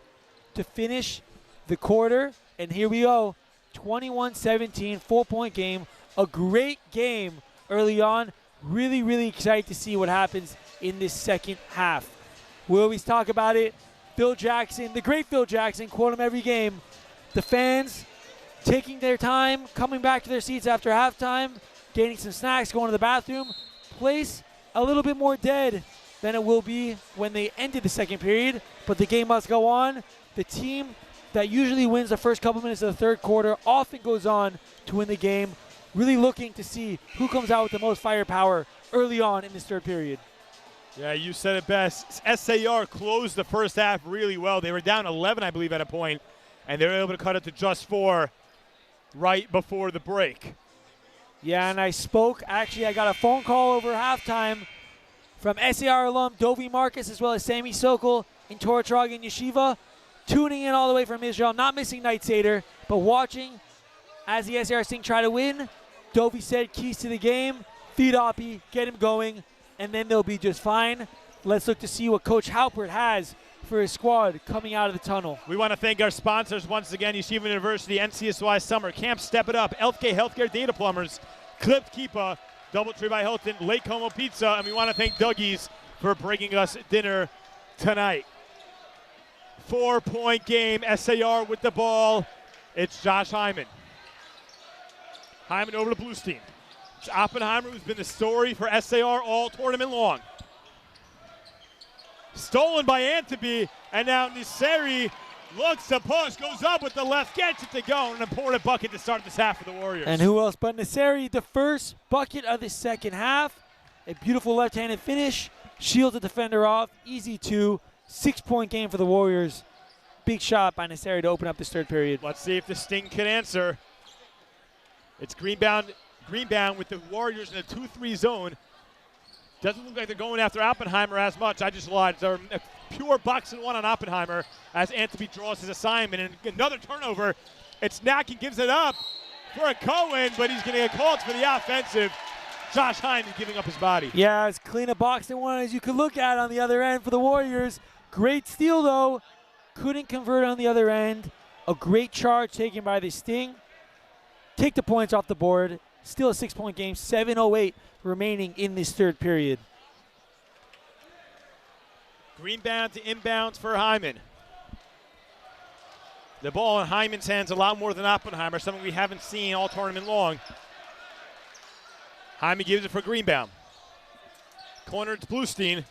to finish the quarter. And here we go, 21-17, 4-point game. A great game early on. Really, really excited to see what happens in this second half. We always talk about it. Phil Jackson, the great Phil Jackson, quote him every game. The fans taking their time, coming back to their seats after halftime, getting some snacks, going to the bathroom. Place a little bit more dead than it will be when they ended the second period, but the game must go on. The team that usually wins the first couple minutes of the third quarter often goes on to win the game. Really looking to see who comes out with the most firepower early on in this third period. Yeah, you said it best. SAR closed the first half really well. They were down 11, I believe, at a point, and they were able to cut it to just 4 right before the break. Yeah, and I got a phone call over halftime from SAR alum Dovi Marcus as well as Sammy Sokol in Torah Trogan Yeshiva, tuning in all the way from Israel, not missing Night Seder, but watching as the SAR team try to win. Dovi said keys to the game, feed Oppie, get him going, and then they'll be just fine. Let's look to see what Coach Halpert has for his squad coming out of the tunnel. We want to thank our sponsors once again, Yeshiva University, NCSY Summer Camp, Step It Up, LK Healthcare Data Plumbers, Clipped Keepa, Doubletree by Hilton, Lake Como Pizza, and we want to thank Dougie's for bringing us dinner tonight. 4-point game, SAR with the ball. It's Josh Hyman. Hyman over to Bluestein. It's Oppenheimer who's been the story for SAR all tournament long. Stolen by Anteby, and now Niseri looks to push, goes up with the left, gets it to go, and an important bucket to start this half for the Warriors. And who else but Niseri, the first bucket of the second half. A beautiful left-handed finish, shields the defender off, easy 2, 6-point game for the Warriors. Big shot by Niseri to open up this third period. Let's see if the Sting can answer. It's Greenbound with the Warriors in a 2-3 zone. Doesn't look like they're going after Oppenheimer as much. I just lied. They're a pure box and one on Oppenheimer as Anteby draws his assignment. And another turnover. It's Nacken gives it up for a Cohen, but he's going to get called for the offensive. Josh Hyman giving up his body. Yeah, as clean a box and one as you could look at on the other end for the Warriors. Great steal, though. Couldn't convert on the other end. A great charge taken by the Sting. Take the points off the board. Still a 6-point game. 7:08 remaining in this third period. Greenbound to inbounds for Hyman. The ball in Hyman's hands a lot more than Oppenheimer, something we haven't seen all tournament long. Hyman gives it for Greenbound. Corner to Bluestein.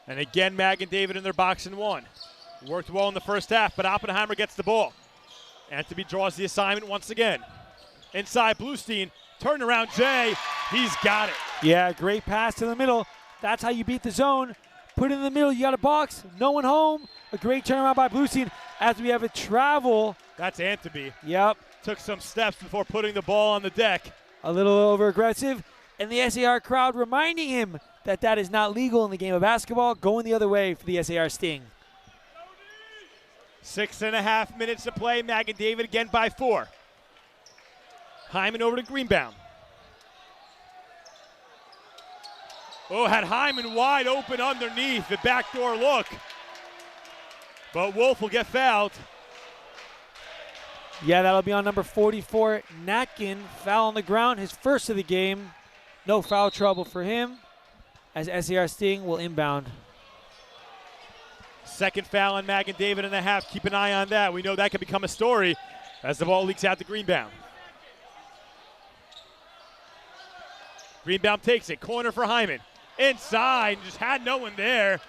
And again, Magen David in their box and one. Worked well in the first half, but Oppenheimer gets the ball. Anteby draws the assignment once again. Inside Bluestein, turn around Jay, he's got it. Yeah, great pass to the middle. That's how you beat the zone. Put it in the middle, you got a box, no one home. A great turnaround by Bluestein as we have a travel. That's Anteby. Yep. Took some steps before putting the ball on the deck. A little over aggressive. And the SAR crowd reminding him that that is not legal in the game of basketball, going the other way for the SAR Sting. 6.5 minutes to play. Magen David again by 4. Hyman over to Greenbound. Oh, had Hyman wide open underneath the backdoor look. But Wolf will get fouled. Yeah, that'll be on number 44, Nacken. Foul on the ground, his first of the game. No foul trouble for him as SAR Sting will inbound. Second foul on Magen David in the half. Keep an eye on that. We know that could become a story as the ball leaks out to Greenbound. Greenbound takes it. Corner for Hyman. Inside. Just had no one there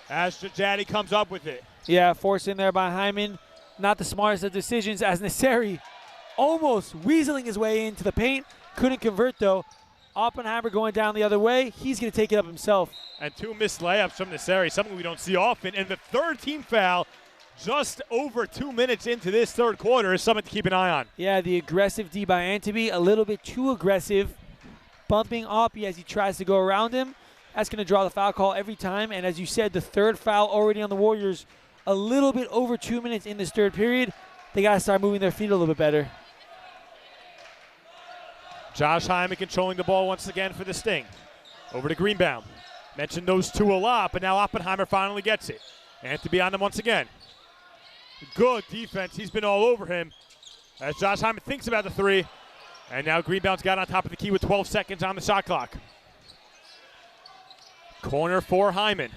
as Shajadi comes up with it. Yeah, forced in there by Hyman. Not the smartest of decisions as Niseri almost weaseling his way into the paint. Couldn't convert, though. Oppenheimer going down the other way. He's going to take it up himself. And 2 missed layups from Niseri, something we don't see often. And the third team foul just over 2 minutes into this third quarter is something to keep an eye on. Yeah, the aggressive D by Anteby, a little bit too aggressive. Bumping Oppie as he tries to go around him. That's going to draw the foul call every time. And as you said, the third foul already on the Warriors. A little bit over 2 minutes in this third period. They got to start moving their feet a little bit better. Josh Hyman controlling the ball once again for the Sting. Over to Greenbound. Mentioned those two a lot, but now Oppenheimer finally gets it. Anteby on him once again. Good defense. He's been all over him as Josh Hyman thinks about the three. And now Greenbound's got on top of the key with 12 seconds on the shot clock. Corner for Hyman.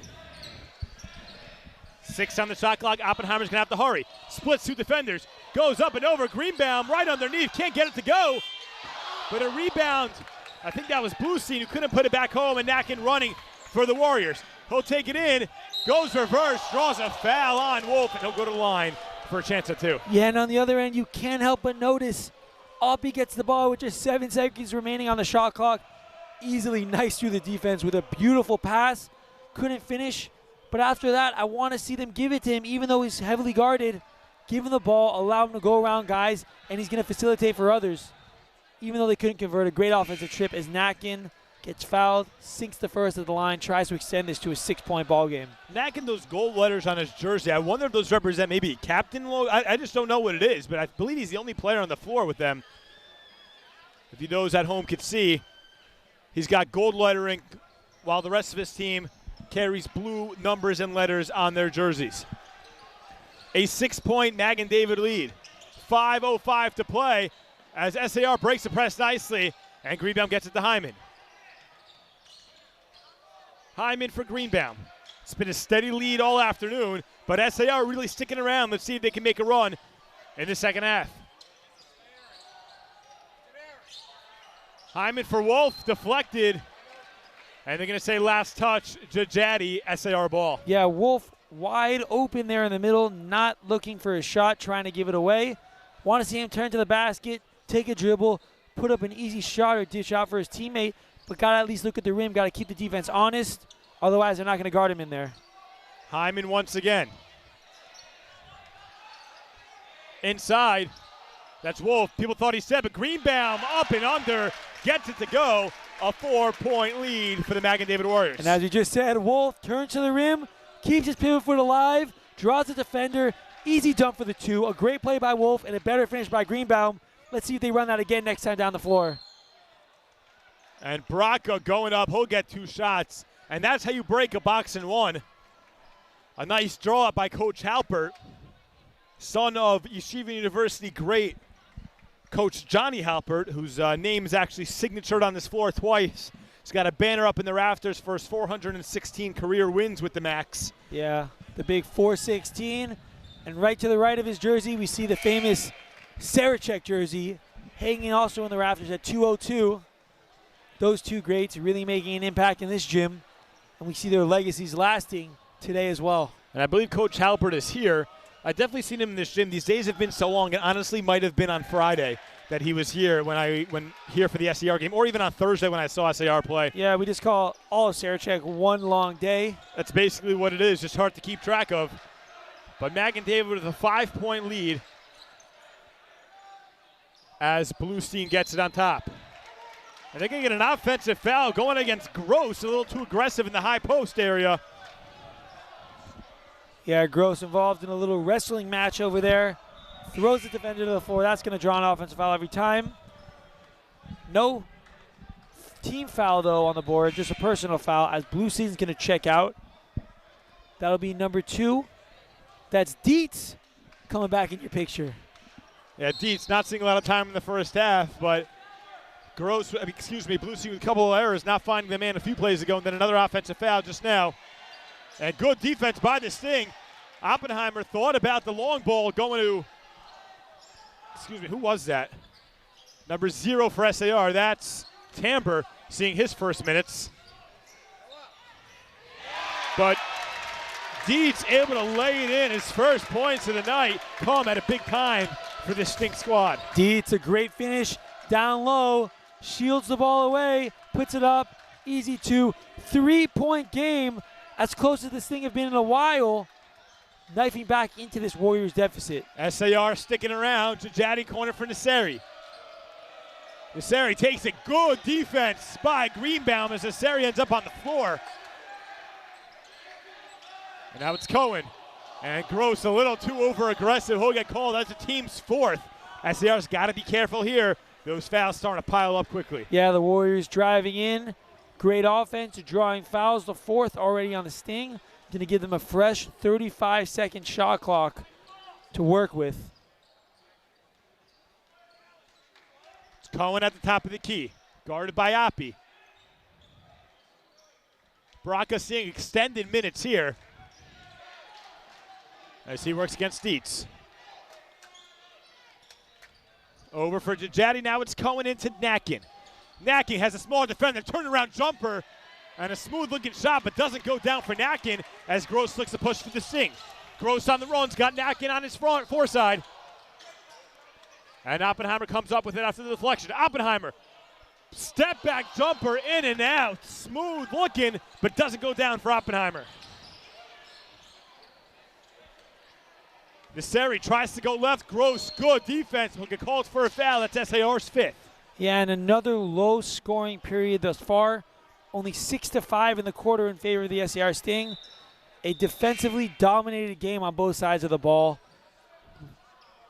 6 on the shot clock. Oppenheimer's going to have to hurry. Splits 2 defenders. Goes up and over. Greenbound right underneath. Can't get it to go. But a rebound. I think that was Bluestein who couldn't put it back home. And Nacken running for the Warriors. He'll take it in. Goes reverse. Draws a foul on Wolf. And he'll go to the line for a chance at 2. Yeah, and on the other end, you can't help but notice Oppie gets the ball with just 7 seconds remaining on the shot clock. Easily nice through the defense with a beautiful pass. Couldn't finish. But after that, I want to see them give it to him, even though he's heavily guarded. Give him the ball, allow him to go around guys, and he's going to facilitate for others. Even though they couldn't convert, a great offensive trip as Nacken gets fouled, sinks the first at the line, tries to extend this to a 6-point ball game. Nacken, those gold letters on his jersey, I wonder if those represent maybe a captain logo. I just don't know what it is, but I believe he's the only player on the floor with them. If you those at home could see, he's got gold lettering while the rest of his team carries blue numbers and letters on their jerseys. A 6-point Magen David lead. 5:05 to play as SAR breaks the press nicely, and Greenbound gets it to Hyman. Hyman for Greenbound. It's been a steady lead all afternoon, but SAR really sticking around. Let's see if they can make a run in the second half. Hyman for Wolf, deflected. And they're going to say last touch, Jajadi, SAR ball. Yeah, Wolf wide open there in the middle, not looking for a shot, trying to give it away. Want to see him turn to the basket, take a dribble, put up an easy shot or dish out for his teammate, but got to at least look at the rim, got to keep the defense honest. Otherwise, they're not going to guard him in there. Hyman once again. Inside. That's Wolf. People thought he said, but Greenbaum up and under, gets it to go. A 4-point lead for the Magen David Warriors. And as you just said, Wolf turns to the rim, keeps his pivot foot alive, draws the defender, easy dump for the 2. A great play by Wolf and a better finish by Greenbaum. Let's see if they run that again next time down the floor. And Braca going up, he'll get 2 shots. And that's how you break a box and 1. A nice draw up by Coach Halpert, son of Yeshiva University great Coach Johnny Halpert, whose name is actually signatured on this floor twice. He's got a banner up in the rafters for his 416 career wins with the Max. Yeah, the big 416. And right to the right of his jersey, we see the famous Sarachek jersey hanging also in the rafters at 202. Those 2 greats really making an impact in this gym. And we see their legacies lasting today as well. And I believe Coach Halpert is here. I've definitely seen him in this gym. These days have been so long, and honestly might have been on Friday that he was here when here for the SAR game, or even on Thursday when I saw SAR play. Yeah, we just call all of Sarachek one long day. That's basically what it is, just hard to keep track of. But Magen David with a 5-point lead as Bluestein gets it on top. And they're going to get an offensive foul going against Gross, a little too aggressive in the high post area. Yeah, Gross involved in a little wrestling match over there. Throws the defender to the floor. That's going to draw an offensive foul every time. No team foul, though, on the board. Just a personal foul as Bluestein's going to check out. That'll be number 2. That's Dietz coming back in your picture. Yeah, Dietz not seeing a lot of time in the first half, but Bluestein with a couple of errors, not finding the man a few plays ago, and then another offensive foul just now. And good defense by the Sting. Oppenheimer thought about the long ball going to, who was that? Number 0 for SAR. That's Tamber seeing his first minutes. But Dietz able to lay it in. His first points of the night come at a big time for this Sting squad. Dietz, a great finish down low, shields the ball away, puts it up, easy 2. 3-point game. As close as this thing have been in a while, knifing back into this Warriors deficit. SAR sticking around. Jajadi corner for Nasseri. Nasseri takes a good defense by Greenbaum as Nasseri ends up on the floor. And now it's Cohen. And Gross a little too over-aggressive. He'll get called. That's the team's 4th. SAR's got to be careful here. Those fouls starting to pile up quickly. Yeah, the Warriors driving in. Great offense, drawing fouls, the 4th already on the Sting. Going to give them a fresh 35-second shot clock to work with. It's Cohen at the top of the key, guarded by Oppi. Braca seeing extended minutes here as he works against Dietz. Over for Jajadi, now it's Cohen into Nakin. Nakin has a small defender, turnaround jumper, and a smooth-looking shot, but doesn't go down for Nakin as Gross looks to push for the Sting. Gross on the runs, got Nakin on his foreside. And Oppenheimer comes up with it after the deflection. Oppenheimer, step-back jumper in and out. Smooth-looking, but doesn't go down for Oppenheimer. Nasseri tries to go left. Gross, good defense. Will get called for a foul. That's SAR's 5th. Yeah, and another low-scoring period thus far. Only 6-5 in the quarter in favor of the SAR Sting. A defensively dominated game on both sides of the ball.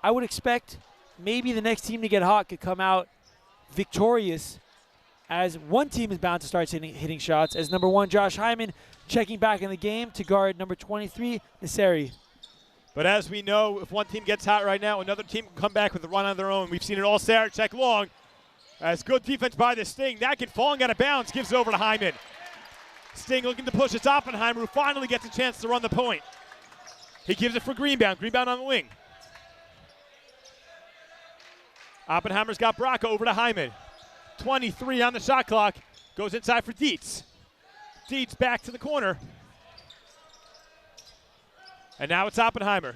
I would expect maybe the next team to get hot could come out victorious, as one team is bound to start hitting shots, as number 1, Josh Hyman, checking back in the game to guard number 23, Nasseri. But as we know, if one team gets hot right now, another team can come back with a run on their own. We've seen it all. Sarachek long. As good defense by the Sting. Nakin falling out of bounds, gives it over to Hyman. Sting looking to push. It's Oppenheimer who finally gets a chance to run the point. He gives it for Greenbaum. Greenbaum on the wing. Oppenheimer's got Braca over to Hyman. 6:23 on the shot clock. Goes inside for Dietz. Dietz back to the corner. And now it's Oppenheimer.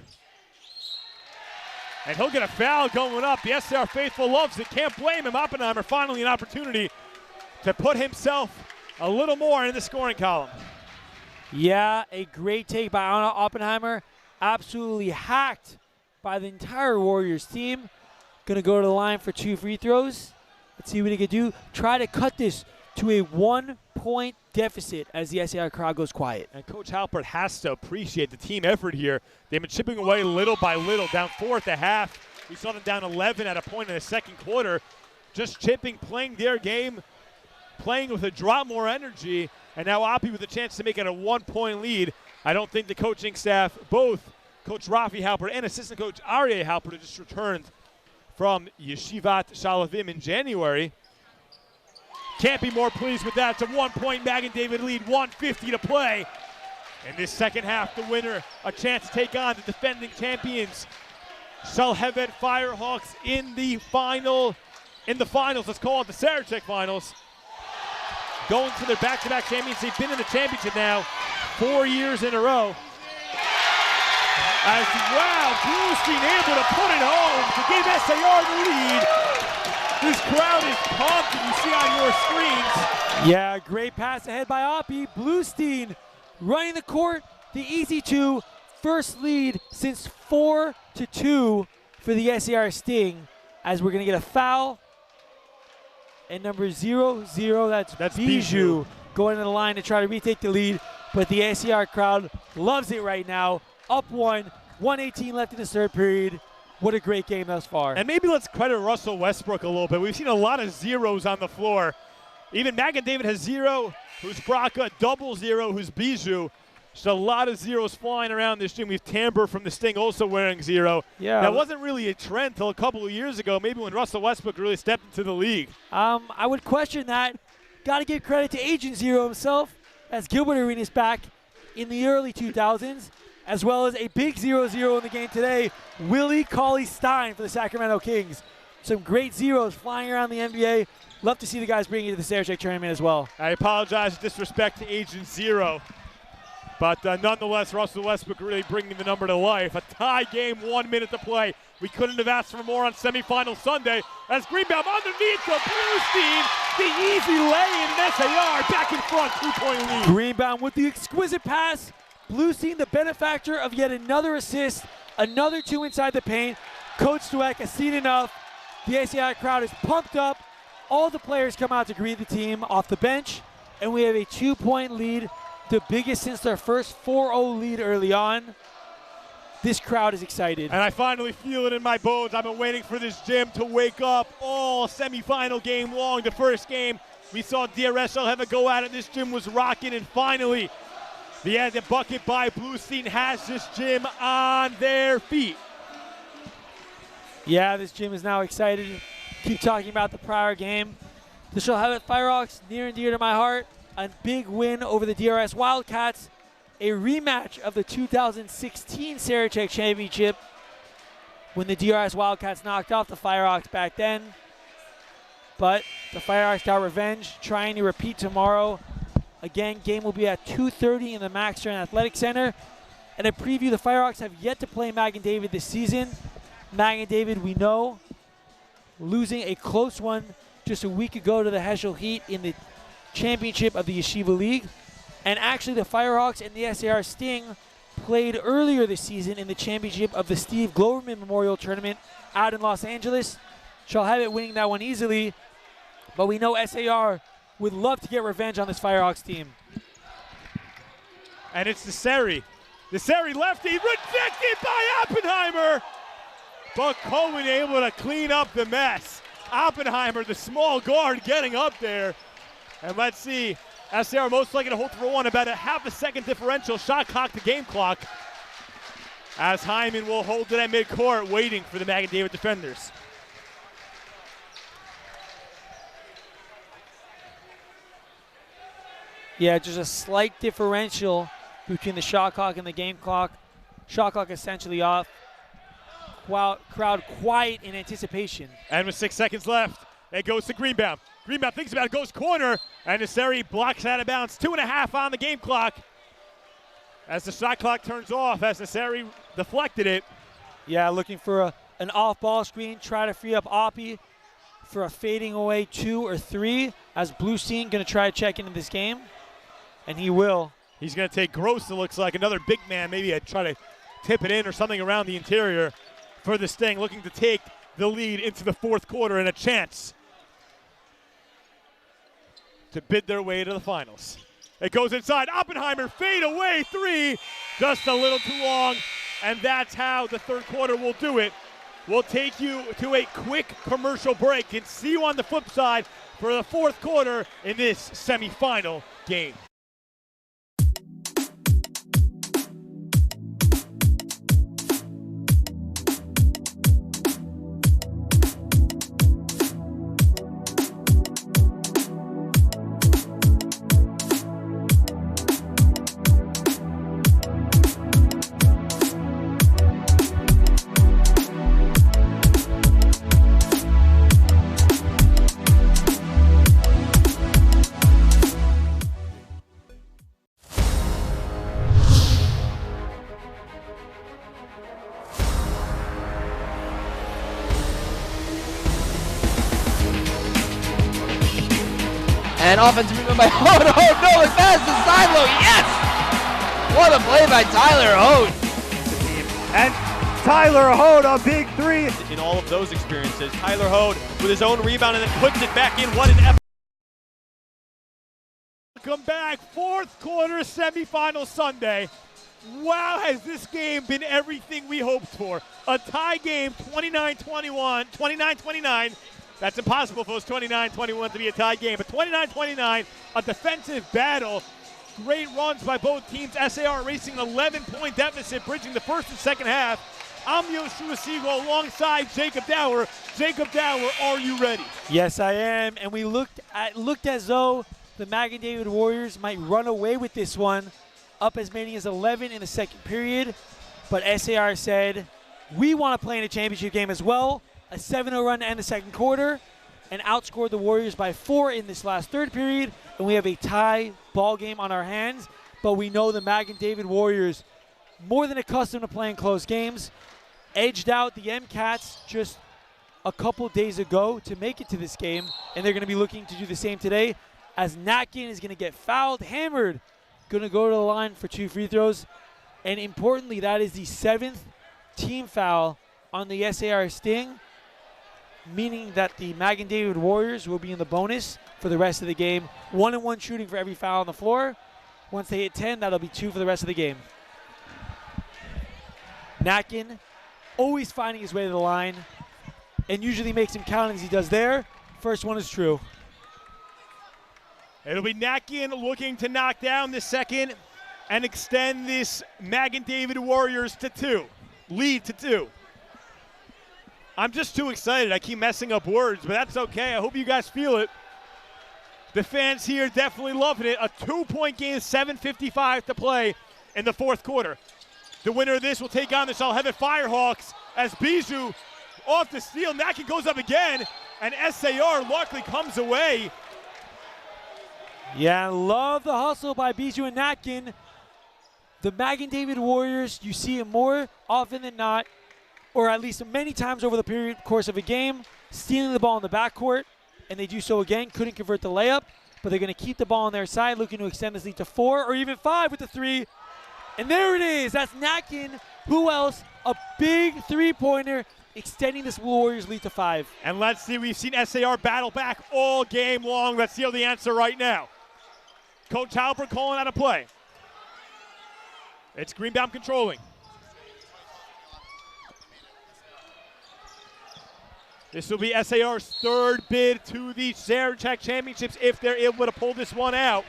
And he'll get a foul going up. The SCR faithful loves it. Can't blame him. Oppenheimer finally an opportunity to put himself a little more in the scoring column. Yeah, a great take by Anna Oppenheimer. Absolutely hacked by the entire Warriors team. Gonna go to the line for 2 free throws. Let's see what he can do. Try to cut this to a 1-point deficit as the SAR crowd goes quiet. And Coach Halpert has to appreciate the team effort here. They've been chipping away little by little, down 4 at the half. We saw them down 11 at a point in the second quarter. Just chipping, playing their game, playing with a drop more energy, and now Oppie with a chance to make it a 1-point lead. I don't think the coaching staff, both Coach Rafi Halpert and assistant coach Aryeh Halpert, have just returned from Yeshivat Shalavim in January. Can't be more pleased with that. It's a 1-point Magen David lead, 1:50 to play. In this second half, the winner, a chance to take on the defending champions, Shalhevet Firehawks in the finals, let's call it the Sarachek finals. Going to their back-to-back champions. They've been in the championship now 4 years in a row. As wow, Bluestein able to put it home to give SAR the lead. This crowd is pumped, and you see on your screens. Yeah, great pass ahead by Oppie. Bluestein running the court, the easy 2. First lead since 4-2 for the SAR Sting, as we're going to get a foul. And number 0-0, that's Bijou, going to the line to try to retake the lead. But the SAR crowd loves it right now. Up 1:18 left in the third period. What a great game thus far. And maybe let's credit Russell Westbrook a little bit. We've seen a lot of zeros on the floor. Even Magen David has 0, who's Braca, double 0, who's Bijou. Just a lot of zeros flying around this gym. We've Timber from the Sting also wearing 0. Yeah. That wasn't really a trend until a couple of years ago, maybe when Russell Westbrook really stepped into the league. I would question that. Got to give credit to Agent Zero himself, as Gilbert Arenas back in the early 2000s, as well as a big 0-0 in the game today, Willie Cauley-Stein for the Sacramento Kings. Some great zeros flying around the NBA. Love to see the guys bring it to the Sarachek tournament as well. I apologize for disrespect to Agent Zero. But nonetheless, Russell Westbrook really bringing the number to life. A tie game, 1 minute to play. We couldn't have asked for more on semifinal Sunday. As Greenbaum underneath the Bluestein, the easy lay-in, and SAR back in front, 2-point lead. Greenbaum with the exquisite pass. Bluestein, the benefactor of yet another assist, another 2 inside the paint. Coach Dweck has seen enough. The SAR crowd is pumped up. All the players come out to greet the team off the bench, and we have a 2-point lead, the biggest since their first 4-0 lead early on. This crowd is excited. And I finally feel it in my bones. I've been waiting for this gym to wake up all semifinal game long. The first game, we saw DRS Shalhevet go at it. This gym was rocking, and finally, the bucket by Bluestein has this gym on their feet. Yeah, this gym is now excited. Keep talking about the prior game. The Shalhevet Firehawks, near and dear to my heart. A big win over the DRS Wildcats. A rematch of the 2016 Sarachek Championship when the DRS Wildcats knocked off the Firehawks back then. But the Firehawks got revenge, trying to repeat tomorrow. Again, game will be at 2:30 in the Max Stern Athletic Center. And a preview, the Firehawks have yet to play Magen David this season. Magen David, we know, losing a close one just a week ago to the Heschel Heat in the championship of the Yeshiva League. And actually, the Firehawks and the SAR Sting played earlier this season in the championship of the Steve Gloverman Memorial Tournament out in Los Angeles. Shalhevet winning that one easily, but we know SAR would love to get revenge on this Firehawks team. And it's the Seri. The Seri lefty rejected by Oppenheimer, but Cohen able to clean up the mess. Oppenheimer, the small guard, getting up there. And let's see, SAR most likely to hold for one, about a half a second differential. Shot clock the game clock, as Hyman will hold it at midcourt, waiting for the Magen David defenders. Yeah, just a slight differential between the shot clock and the game clock. Shot clock essentially off. Crowd quiet in anticipation. And with 6 seconds left, It goes to Greenbaum. Greenbaum thinks about it, goes corner, and Nasseri blocks out of bounds. 2.5 on the game clock. As the shot clock turns off, as Nasseri deflected it. Yeah, looking for an off-ball screen, try to free up Oppie for a fading away 2 or 3, as Bluestein going to try to check into this game, and he will. He's going to take Gross, it looks like, another big man, maybe try to tip it in or something around the interior for the Sting, looking to take the lead into the fourth quarter and a chance to bid their way to the finals. It goes inside. Oppenheimer, fade away 3, just a little too long, and that's how the third quarter will do it. We'll take you to a quick commercial break and see you on the flip side for the fourth quarter in this semifinal game. And offensive rebound by Hood. Oh no, it's past the side low. Yes! What a play by Tyler Hood. And Tyler Hood, a big 3. In all of those experiences, Tyler Hood with his own rebound and then puts it back in. What an effort. Welcome back, fourth quarter semifinal Sunday. Wow, has this game been everything we hoped for. A tie game, 29-21, 29-29. That's impossible if it was 29-21 to be a tie game. But 29-29, a defensive battle. Great runs by both teams. SAR racing an 11-point deficit, bridging the first and second half. I'm Yoshua Siegel alongside Jacob Dower. Jacob Dower, are you ready? Yes, I am. And we looked as though the Magen David Warriors might run away with this one, up as many as 11 in the second period. But SAR said, we want to play in a championship game as well. A 7-0 run to end the second quarter, and outscored the Warriors by 4 in this last third period, and we have a tie ball game on our hands. But we know the Magen David Warriors, more than accustomed to playing close games, edged out the MCats just a couple days ago to make it to this game, and they're going to be looking to do the same today, as Natkin is going to get fouled, hammered, going to go to the line for 2 free throws, and importantly, that is the 7th team foul on the SAR Sting, meaning that the Magen David Warriors will be in the bonus for the rest of the game. 1-1 shooting for every foul on the floor. Once they hit 10, that'll be 2 for the rest of the game. Natkin always finding his way to the line and usually makes him count as he does there. First one is true. It'll be Natkin looking to knock down the second and extend this Magen David Warriors to 2. Lead to 2. I'm just too excited. I keep messing up words, but that's okay. I hope you guys feel it. The fans here definitely loving it. A 2-point game, 7:55 to play in the fourth quarter. The winner of this will take on the Shalhevet Firehawks as Bijou off the steal. Natkin goes up again, and SAR luckily comes away. Yeah, love the hustle by Bijou and Natkin. The Magen David Warriors, you see it more often than not, or at least many times over the course of a game, stealing the ball in the backcourt, and they do so again. Couldn't convert the layup, but they're going to keep the ball on their side, looking to extend this lead to 4 or even 5 with the 3. And there it is. That's Natkin. Who else? A big three-pointer extending this Warriors lead to 5. And let's see. We've seen SAR battle back all game long. Let's see the answer right now. Coach Halpern calling out a play. It's Greenbaum controlling. This will be SAR's third bid to the Sarachek Championships if they're able to pull this one out.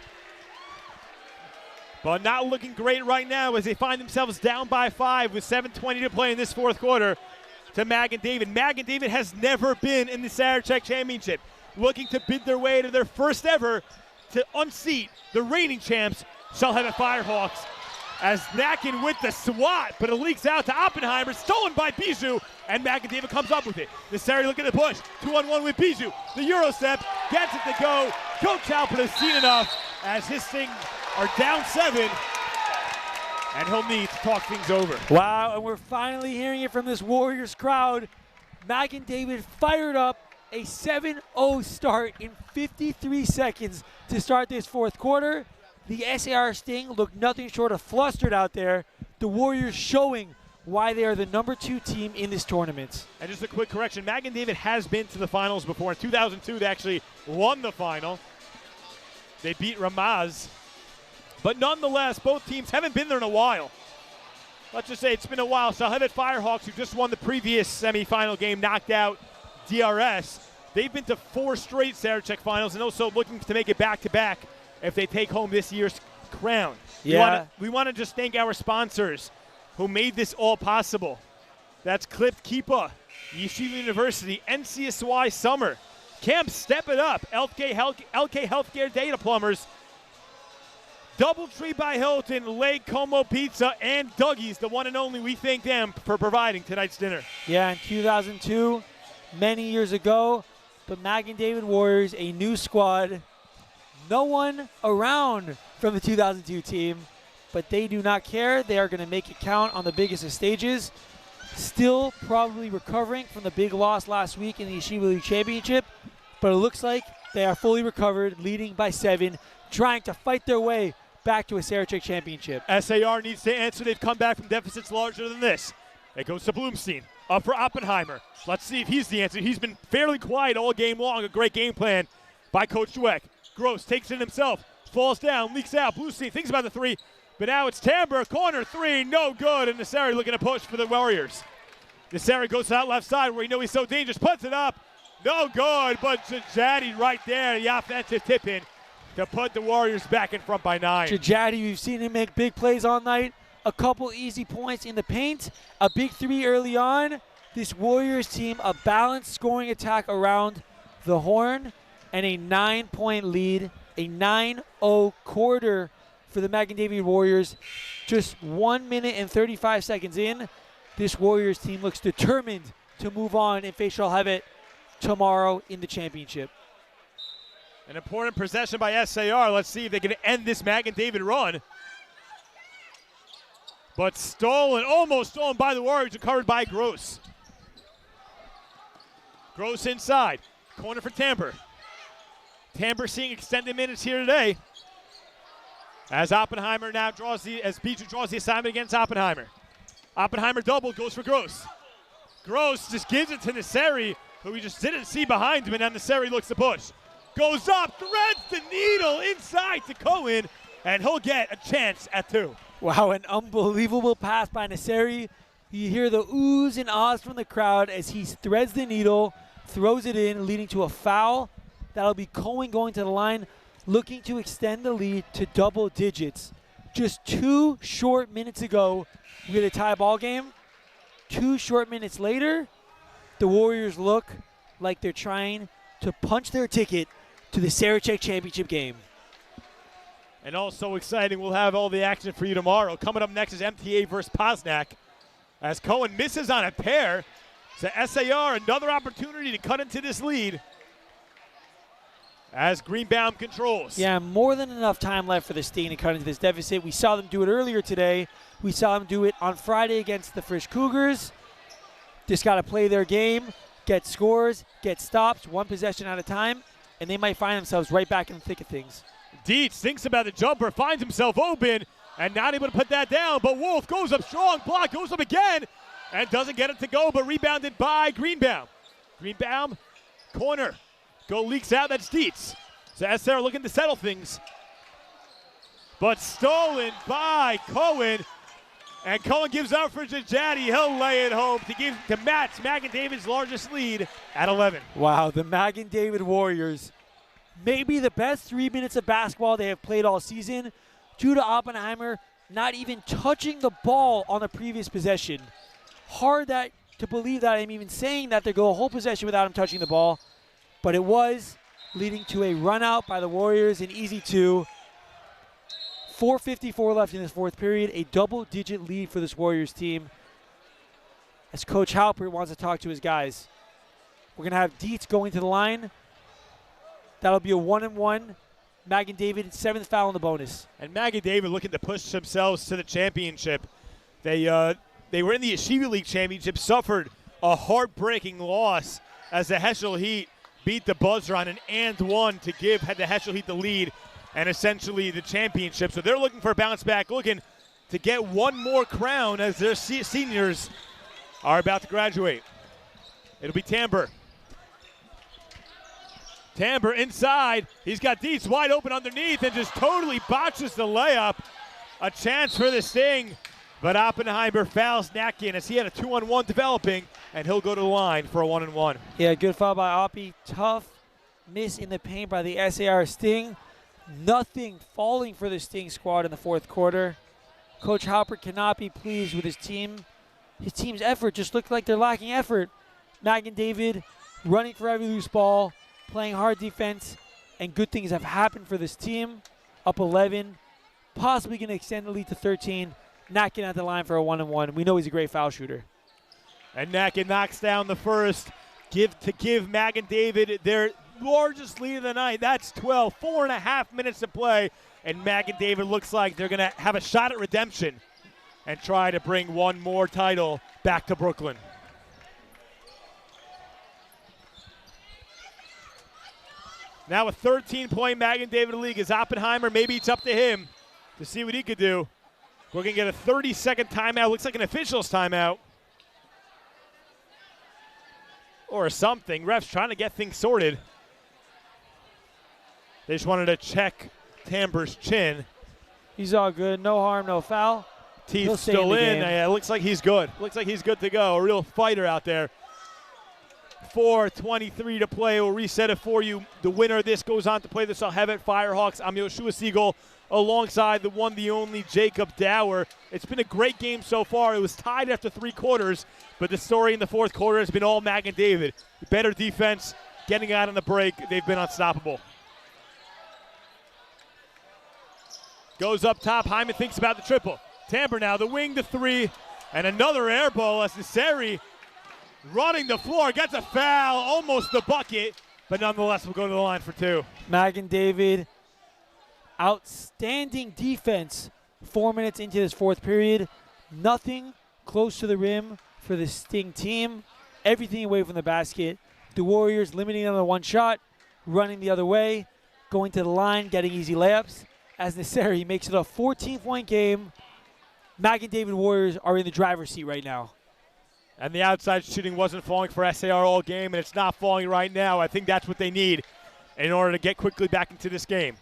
But not looking great right now as they find themselves down by 5 with 7:20 to play in this fourth quarter to Magen David. Magen David has never been in the Sarachek Championship, looking to bid their way to their first ever to unseat the reigning champs, Shalhevet Firehawks. as Magen with the swat, but it leaks out to Oppenheimer, stolen by Bijou, and Magen David comes up with it. Nasseri looking to push, 2-on-1 with Bijou. The Euro step, gets it to go. Coach Halpern has seen enough as his things are down 7, and he'll need to talk things over. Wow, and we're finally hearing it from this Warriors crowd. Magen David fired up, a 7-0 start in 53 seconds to start this fourth quarter. The SAR Sting looked nothing short of flustered out there. The Warriors showing why they are the number 2 team in this tournament. And just a quick correction, Magen David has been to the finals before. In 2002, they actually won the final. They beat Ramaz. But nonetheless, both teams haven't been there in a while. Let's just say it's been a while. Salhevet Firehawks, who just won the previous semifinal game, knocked out DRS. They've been to 4 straight Sarachek finals and also looking to make it back-to-back if they take home this year's crown. Yeah. We want to just thank our sponsors who made this all possible. That's Clipped Keepa, Yeshiva University, NCSY Summer, Camp Step It Up, LK Healthcare Data Plumbers, Doubletree by Hilton, Lake Como Pizza, and Dougie's, the one and only. We thank them for providing tonight's dinner. Yeah, in 2002, many years ago, but Magen David Warriors, a new squad. No one around from the 2002 team, but they do not care. They are going to make it count on the biggest of stages. Still probably recovering from the big loss last week in the Yeshiva League Championship, but it looks like they are fully recovered, leading by 7, trying to fight their way back to a Sarachek championship. SAR needs to answer. They've come back from deficits larger than this. It goes to Bloomstein. Up for Oppenheimer. Let's see if he's the answer. He's been fairly quiet all game long. A great game plan by Coach Dweck. Gross takes it himself. Falls down, leaks out. Bloomstein thinks about the 3, but now it's Tamber. Corner 3, no good. And Nasseri looking to push for the Warriors. Nasseri goes out left side where you know he's so dangerous. Puts it up. No good, but Jajadi right there, the offensive tip-in to put the Warriors back in front by 9. Jajadi, we've seen him make big plays all night. A couple easy points in the paint. A big 3 early on. This Warriors team, a balanced scoring attack around the horn, and a 9-point lead. A 9-0 quarter for the Magen David Warriors. Just 1 minute and 35 seconds in. This Warriors team looks determined to move on and face Shalhevet tomorrow in the championship. An important possession by SAR. Let's see if they can end this Magen David run. But stolen, almost stolen by the Warriors, recovered by Gross. Gross inside. Corner for Tamber. Tamber seeing extended minutes here today. As Oppenheimer now Bijou draws the assignment against Oppenheimer. Oppenheimer double, goes for Gross. Gross just gives it to Nasseri, who we just didn't see behind him, and now Nasseri looks to push. Goes up, threads the needle inside to Cohen, and he'll get a chance at 2. Wow, an unbelievable pass by Nasseri. You hear the oohs and ahs from the crowd as he threads the needle, throws it in, leading to a foul. That'll be Cohen going to the line, looking to extend the lead to double digits. Just 2 short minutes ago, we had a tie ball game. 2 short minutes later, the Warriors look like they're trying to punch their ticket to the Sarachek championship game. And also exciting, we'll have all the action for you tomorrow. Coming up next is MTA versus Poznak. As Cohen misses on a pair, so SAR another opportunity to cut into this lead as Greenbaum controls. Yeah, more than enough time left for the Sting to cut into this deficit. We saw them do it earlier today. We saw them do it on Friday against the Frisch Cougars. Just got to play their game, get scores, get stops, 1 possession at a time, and they might find themselves right back in the thick of things. Dietz thinks about the jumper, finds himself open, and not able to put that down, but Wolf goes up strong, block, goes up again, and doesn't get it to go, but rebounded by Greenbaum. Greenbaum, corner, leaks out, that's Dietz. So SR looking to settle things, but stolen by Cohen, and Cohen gives out for Jajadi. He'll lay it home to match Magen David's largest lead at 11. Wow, the Magen David Warriors, maybe the best 3 minutes of basketball they have played all season, due to Oppenheimer not even touching the ball on the previous possession. Hard to believe that I'm even saying that they go a whole possession without him touching the ball, but it was, leading to a run out by the Warriors, an easy 2. 4:54 left in this fourth period. A double-digit lead for this Warriors team as Coach Halpert wants to talk to his guys. We're going to have Dietz going to the line. That'll be a 1-and-1. Magen David, 7th foul in the bonus. And Magen David looking to push themselves to the championship. They were in the Yeshiva League Championship, suffered a heartbreaking loss as the Heschel Heat beat the Buzzer on an and-one to give the Heschel Heat the lead and essentially the championship. So they're looking for a bounce back, looking to get one more crown as their seniors are about to graduate. It'll be Tamber. Tamber inside. He's got Dietz wide open underneath and just totally botches the layup. A chance for the Sting, but Oppenheimer fouls Natkin as he had a 2-on-1 developing, and he'll go to the line for a 1-and-1. Yeah, good foul by Oppie. Tough miss in the paint by the SAR Sting. Nothing falling for the Sting squad in the fourth quarter. Coach Halpert cannot be pleased with his team. His team's effort just looked like they're lacking effort. Magen David running for every loose ball, playing hard defense, and good things have happened for this team. Up 11, possibly going to extend the lead to 13. Natkin at the line for a 1-and-1. We know he's a great foul shooter. And Natkin knocks down the first, to give Magen David their largest lead of the night. That's 12, 4.5 minutes to play, and Magen David looks like they're going to have a shot at redemption and try to bring one more title back to Brooklyn. Now a 13-point Magen David league is Oppenheimer. Maybe it's up to him to see what he could do. We're going to get a 30-second timeout. Looks like an official's timeout. Or something. Refs trying to get things sorted. They just wanted to check Tamber's chin. He's all good. No harm, no foul. Teeth still in. Yeah, looks like he's good. Looks like he's good to go. A real fighter out there. 4:23 to play. We'll reset it for you. The winner of this goes on to play the Salhevet Firehawks. I'm Yoshua Siegel alongside the one, the only Jacob Dower. It's been a great game so far. It was tied after 3 quarters, but the story in the fourth quarter has been all Magen David. Better defense, getting out on the break. They've been unstoppable. Goes up top. Hyman thinks about the triple. Tamber now, the wing to 3, and another air ball as Nasseri running the floor, gets a foul, almost the bucket, but nonetheless will go to the line for 2. Magen David, outstanding defense 4 minutes into this fourth period. Nothing close to the rim for the Sting team. Everything away from the basket. The Warriors limiting them to one shot, running the other way, going to the line, getting easy layups. As Nasseri makes it a 14-point game. Magen David Warriors are in the driver's seat right now. And the outside shooting wasn't falling for SAR all game, and it's not falling right now. I think that's what they need in order to get quickly back into this game.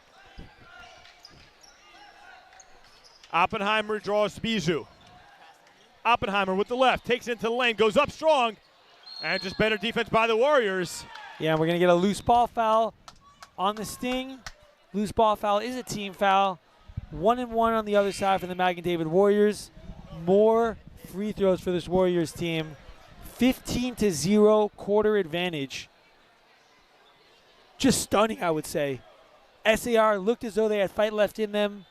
Oppenheimer draws Bijou. Oppenheimer with the left, takes it into the lane, goes up strong, and just better defense by the Warriors. Yeah, we're going to get a loose ball foul on the Sting. Loose ball foul is a team foul. 1-and-1 on the other side for the Magen David Warriors. More free throws for this Warriors team. 15-0 quarter advantage. Just stunning, I would say. SAR looked as though they had fight left in them.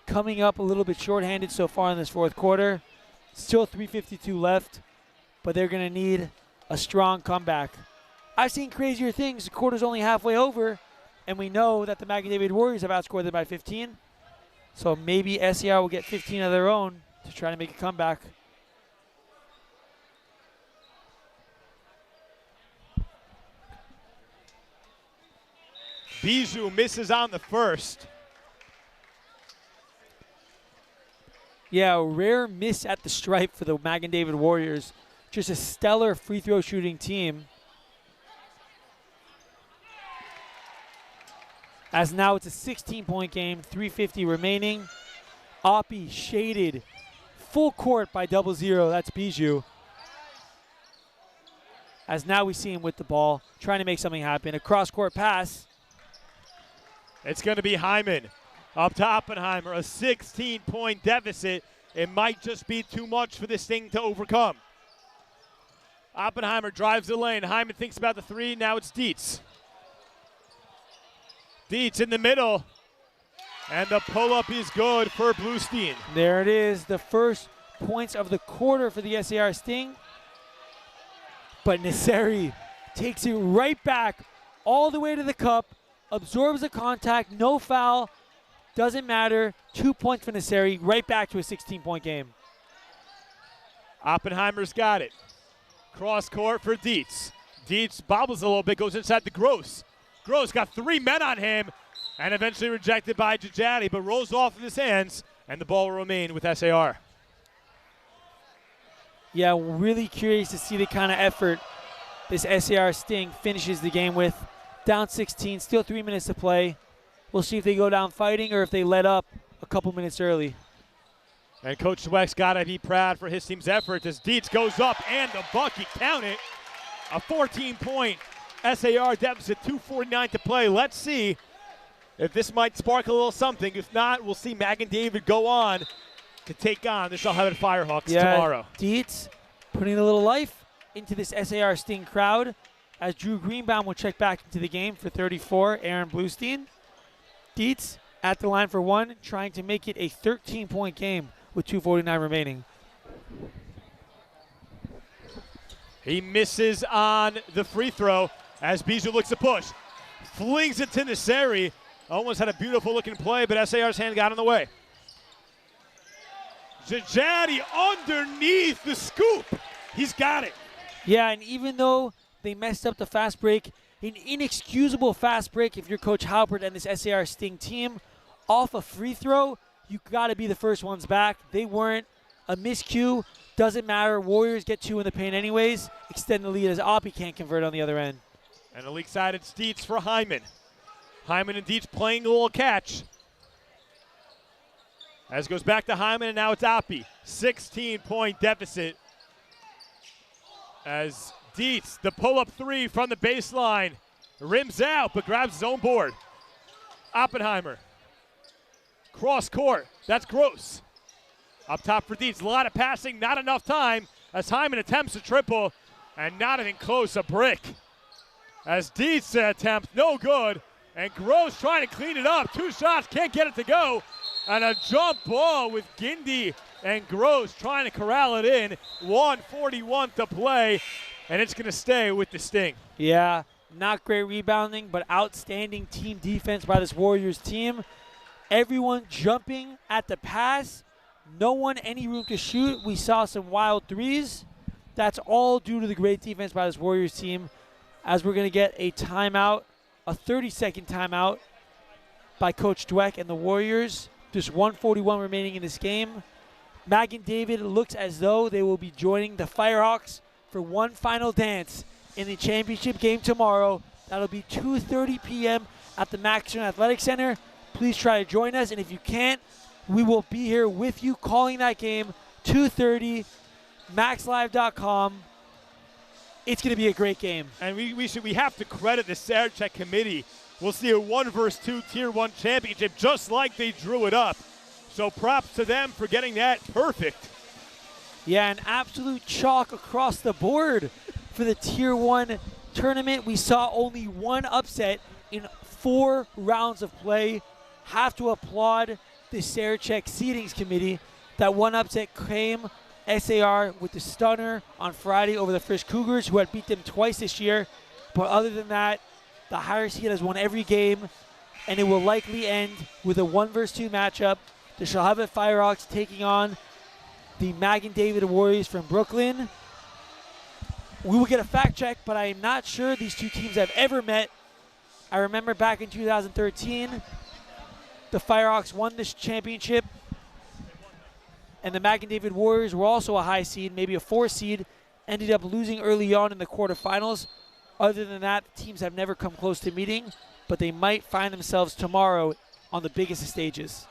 Coming up a little bit shorthanded so far in this fourth quarter. Still 3:52 left, but they're going to need a strong comeback. I've seen crazier things. The quarter's only halfway over, and we know that the Magen David Warriors have outscored them by 15. So maybe SAR will get 15 of their own to try to make a comeback. Bijou misses on the first. Yeah, a rare miss at the stripe for the Magen David Warriors. Just a stellar free throw shooting team. As now it's a 16-point game, 3:50 remaining. Oppie shaded full court by 0-0. That's Bijou. As now we see him with the ball, trying to make something happen. A cross-court pass. It's going to be Hyman up to Oppenheimer. A 16-point deficit. It might just be too much for this thing to overcome. Oppenheimer drives the lane. Hyman thinks about the 3. Now it's Dietz. Dietz in the middle. And the pull-up is good for Bluestein. There it is, the first points of the quarter for the SAR Sting. But Nasseri takes it right back all the way to the cup, absorbs the contact, no foul, doesn't matter. 2 points for Nasseri, right back to a 16-point game. Oppenheimer's got it. Cross court for Dietz. Dietz bobbles a little bit, goes inside to Gross. Gross got 3 men on him and eventually rejected by Jajadi, but rolls off in his hands, and the ball will remain with SAR. Yeah, really curious to see the kind of effort this SAR Sting finishes the game with. Down 16, still 3 minutes to play. We'll see if they go down fighting or if they let up a couple minutes early. And Coach Dweck's got to be proud for his team's effort as Dietz goes up and the bucket, count it. A 14-point SAR deficit, 2:49 to play. Let's see if this might spark a little something. If not, we'll see Magen David go on to take on the Charlotte Firehawks tomorrow. Dietz putting a little life into this SAR Sting crowd as Drew Greenbaum will check back into the game for 34, Aaron Bluestein. Dietz at the line for one, trying to make it a 13-point game with 2:49 remaining. He misses on the free throw as Bijou looks to push. Flings it to Nasseri. Almost had a beautiful looking play, but SAR's hand got in the way. Jajadi underneath the scoop. He's got it. Yeah, and even though they messed up the fast break, an inexcusable fast break if you're Coach Halpert and this SAR Sting team, off a free throw, you got to be the first ones back. They weren't. A miscue, doesn't matter. Warriors get 2 in the paint anyways. Extend the lead as Oppie can't convert on the other end. And the league side, it's Dietz for Hyman. Hyman and Dietz playing a little catch. As it goes back to Hyman, and now it's Oppie. 16-point deficit. As Dietz, the pull-up 3 from the baseline, rims out but grabs his own board. Oppenheimer. Cross court. That's Gross. Up top for Dietz. A lot of passing, not enough time as Hyman attempts a triple and not even close, a brick. As Dietz attempts, no good. And Gross trying to clean it up. 2 shots, can't get it to go. And a jump ball with Gindi and Gross trying to corral it in. 1:41 to play, and it's going to stay with the Sting. Yeah, not great rebounding, but outstanding team defense by this Warriors team. Everyone jumping at the pass. No one any room to shoot. We saw some wild threes. That's all due to the great defense by this Warriors team, as we're going to get a timeout, a 30-second timeout by Coach Dweck and the Warriors. Just 1:41 remaining in this game. Magen David looks as though they will be joining the Firehawks for one final dance in the championship game tomorrow. That'll be 2:30 p.m. at the Maxson Athletic Center. Please try to join us, and if you can't, we will be here with you calling that game. 2:30, maxlive.com. It's going to be a great game. And we have to credit the Sarachek committee. We'll see a 1 versus 2 Tier 1 championship just like they drew it up. So props to them for getting that perfect. Yeah, an absolute chalk across the board for the Tier 1 tournament. We saw only one upset in 4 rounds of play. Have to applaud the Sarachek Seedings Committee. That one upset came SAR with the stunner on Friday over the Frisch Cougars, who had beat them twice this year. But other than that, the higher seed has won every game, and it will likely end with a 1 versus 2 matchup. The Charlotte Firehawks taking on the Magen David Warriors from Brooklyn. We will get a fact check, but I am not sure these two teams have ever met. I remember back in 2013, the Firehawks won this championship, and the Magen David Warriors were also a high seed, maybe a 4 seed, ended up losing early on in the quarterfinals. Other than that, the teams have never come close to meeting, but they might find themselves tomorrow on the biggest of stages.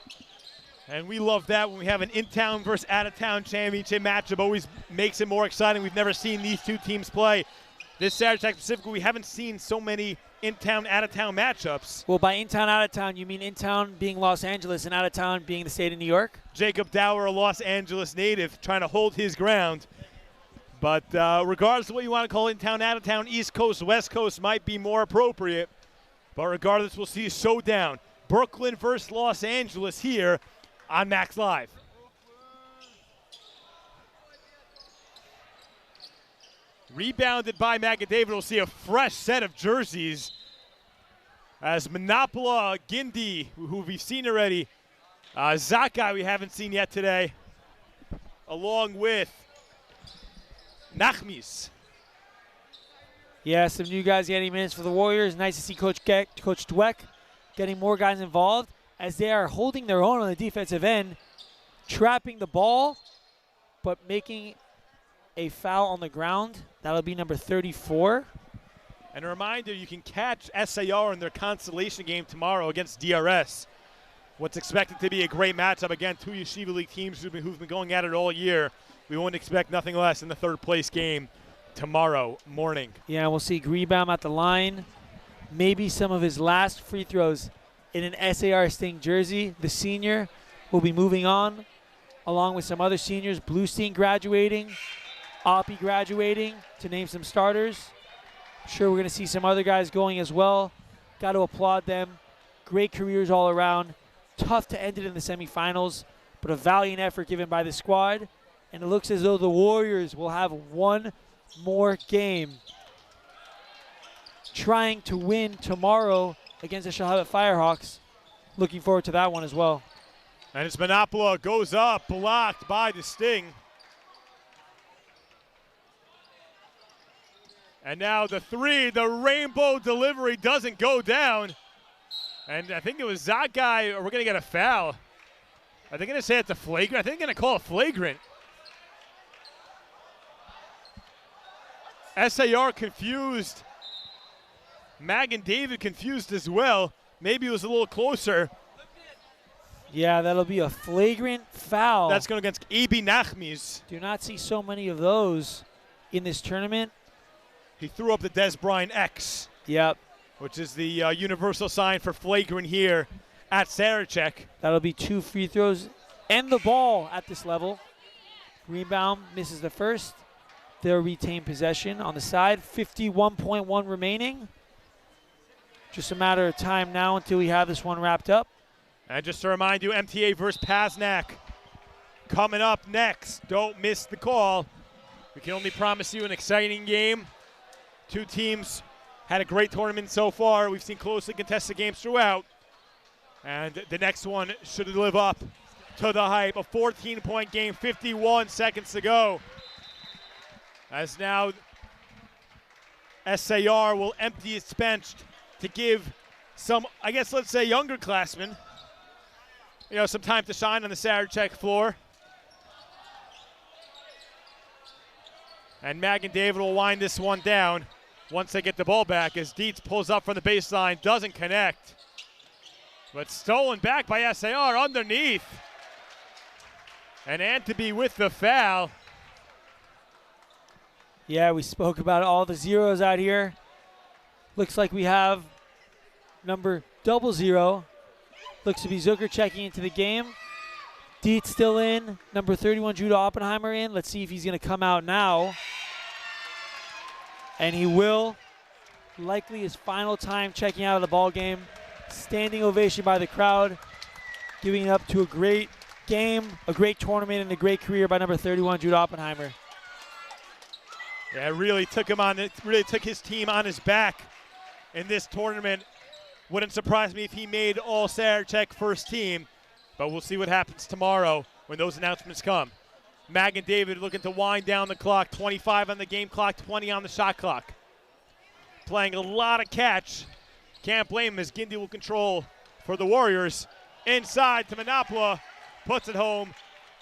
And we love that when we have an in-town versus out-of-town championship matchup. Always makes it more exciting. We've never seen these two teams play. This Saturday specifically, we haven't seen so many in-town, out-of-town matchups. Well, by in-town, out-of-town, you mean in-town being Los Angeles and out-of-town being the state of New York? Jacob Dower, a Los Angeles native, trying to hold his ground. But regardless of what you want to call in-town, out-of-town, East Coast, West Coast might be more appropriate. But regardless, we'll see a showdown. Brooklyn versus Los Angeles here on Max Live. Rebounded by Magen. We'll see a fresh set of jerseys as Monopola, Gindi, who we've seen already, Zakai we haven't seen yet today, along with Nachmis. Yeah, some new guys getting minutes for the Warriors. Nice to see Coach Dweck getting more guys involved as they are holding their own on the defensive end, trapping the ball, but making a foul on the ground. That'll be number 34. And a reminder, you can catch SAR in their consolation game tomorrow against DRS. What's expected to be a great matchup. Again, two Yeshiva League teams who've been going at it all year. We won't expect nothing less in the third place game tomorrow morning. Yeah, we'll see Greenbaum at the line. Maybe some of his last free throws in an SAR Sting jersey. The senior will be moving on, along with some other seniors. Bluestein graduating, Oppie graduating, to name some starters. I'm sure we're going to see some other guys going as well. Got to applaud them. Great careers all around. Tough to end it in the semifinals, but a valiant effort given by the squad. And it looks as though the Warriors will have one more game trying to win tomorrow against the Shalhevet Firehawks. Looking forward to that one as well. And it's Monopola goes up, blocked by the Sting. And now the three, the rainbow delivery doesn't go down. And I think it was Zakai, or we're going to get a foul. Are they going to say it's a flagrant? I think they're going to call it flagrant. SAR confused. Magen David confused as well. Maybe it was a little closer. Yeah, that'll be a flagrant foul. That's going against Ebi Nachmis. Do not see so many of those in this tournament. He threw up the Des Bryant X. Yep. Which is the universal sign for flagrant here at Sarachek. That'll be 2 free throws and the ball at this level. Greenbaum misses the first. They'll retain possession on the side. 51.1 remaining. Just a matter of time now until we have this one wrapped up. And just to remind you, MTA versus Pasnak coming up next. Don't miss the call. We can only promise you an exciting game. Two teams had a great tournament so far. We've seen closely contested games throughout. And the next one should live up to the hype. A 14-point game, 51 seconds to go. As now SAR will empty its bench to give some, I guess let's say, younger classmen, some time to shine on the Sarachek floor. And Magen David will wind this one down once they get the ball back as Dietz pulls up from the baseline, doesn't connect. But stolen back by SAR underneath. And Anteby with the foul. Yeah, we spoke about all the zeros out here. Looks like we have number 00. Looks to be Zucker checking into the game. Dietz still in. Number 31, Judah Oppenheimer in. Let's see if he's going to come out now. And he will. Likely his final time checking out of the ball game. Standing ovation by the crowd. Giving it up to a great game, a great tournament, and a great career by number 31, Judah Oppenheimer. Yeah, really took his team on his back in this tournament. Wouldn't surprise me if he made all Sarachek first team, but we'll see what happens tomorrow when those announcements come. Magen David looking to wind down the clock. 25 on the game clock, 20 on the shot clock. Playing a lot of catch. Can't blame him as Gindi will control for the Warriors. Inside to Monopola, puts it home,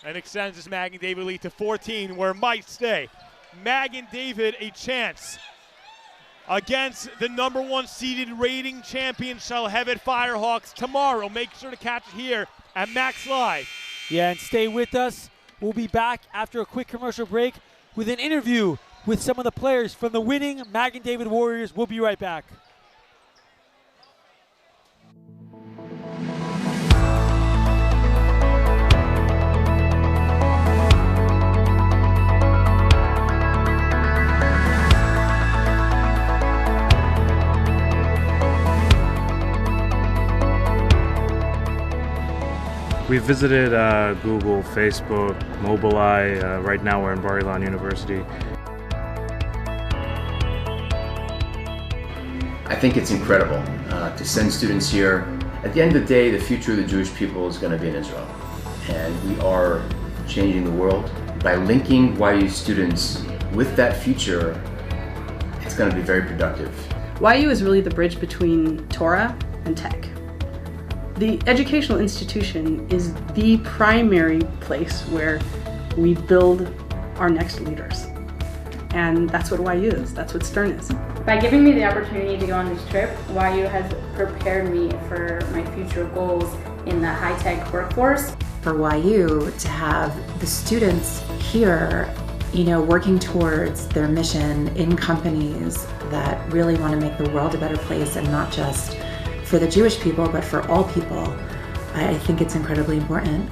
and extends his Magen David lead to 14, where might stay. Magen David a chance against the number 1 seeded rating champion Shalhevet Firehawks tomorrow. Make sure to catch it here at Max Live. Yeah, and stay with us. We'll be back after a quick commercial break with an interview with some of the players from the winning Magen David Warriors. We'll be right back. We visited Google, Facebook, Mobileye. Right now we're in Bar-Ilan University. I think it's incredible to send students here. At the end of the day, the future of the Jewish people is going to be in Israel. And we are changing the world. By linking YU students with that future, it's going to be very productive. YU is really the bridge between Torah and tech. The educational institution is the primary place where we build our next leaders. And that's what YU is, that's what Stern is. By giving me the opportunity to go on this trip, YU has prepared me for my future goals in the high-tech workforce. For YU to have the students here, working towards their mission in companies that really want to make the world a better place, and not just for the Jewish people, but for all people, I think it's incredibly important.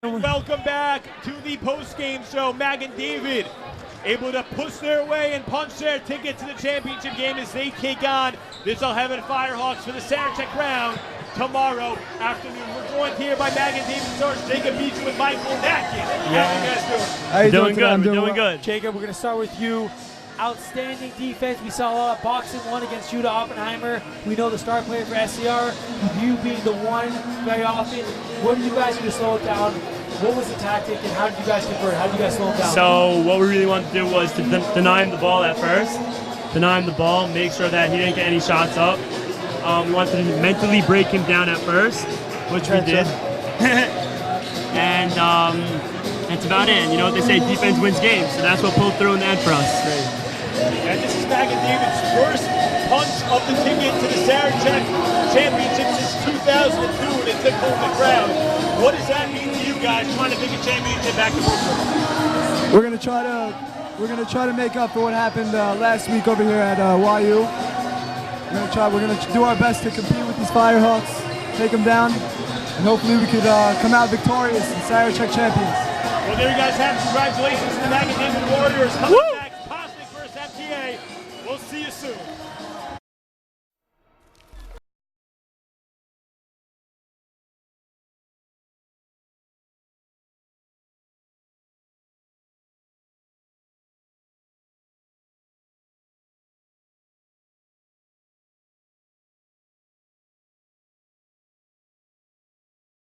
Welcome back to the post-game show. Magen David able to push their way and punch their ticket to the championship game as they take on the Zalhevet Firehawks for the Sarachek round tomorrow afternoon. We're joined here by Magen David, Sarge, Jacob Beach with Michael Nacken. How are you guys doing? How you doing good? We're doing good. Jacob, we're going to start with you. Outstanding defense. We saw a lot of boxing one against Judah Oppenheimer. We know the star player for SCR. You being the one very often. What did you guys do to slow it down? What was the tactic and how did you guys convert? How did you guys slow it down? So what we really wanted to do was to deny him the ball at first. Deny him the ball, make sure that he didn't get any shots up. We wanted to mentally break him down at first, which we did. And that's about it. And you know what they say, defense wins games. So that's what pulled through in the end for us. And this is Magen David's first punch of the ticket to the Sarachek Championship since 2002 when they took home the crown. What does that mean to you guys trying to take a championship back to Brooklyn? We're gonna try to make up for what happened last week over here at YU. We're gonna do our best to compete with these Firehawks, take them down, and hopefully we could come out victorious and Sarachek champions. Well, there you guys have it. Congratulations to the Magen David Warriors coming back positive first MTA. We'll see you soon.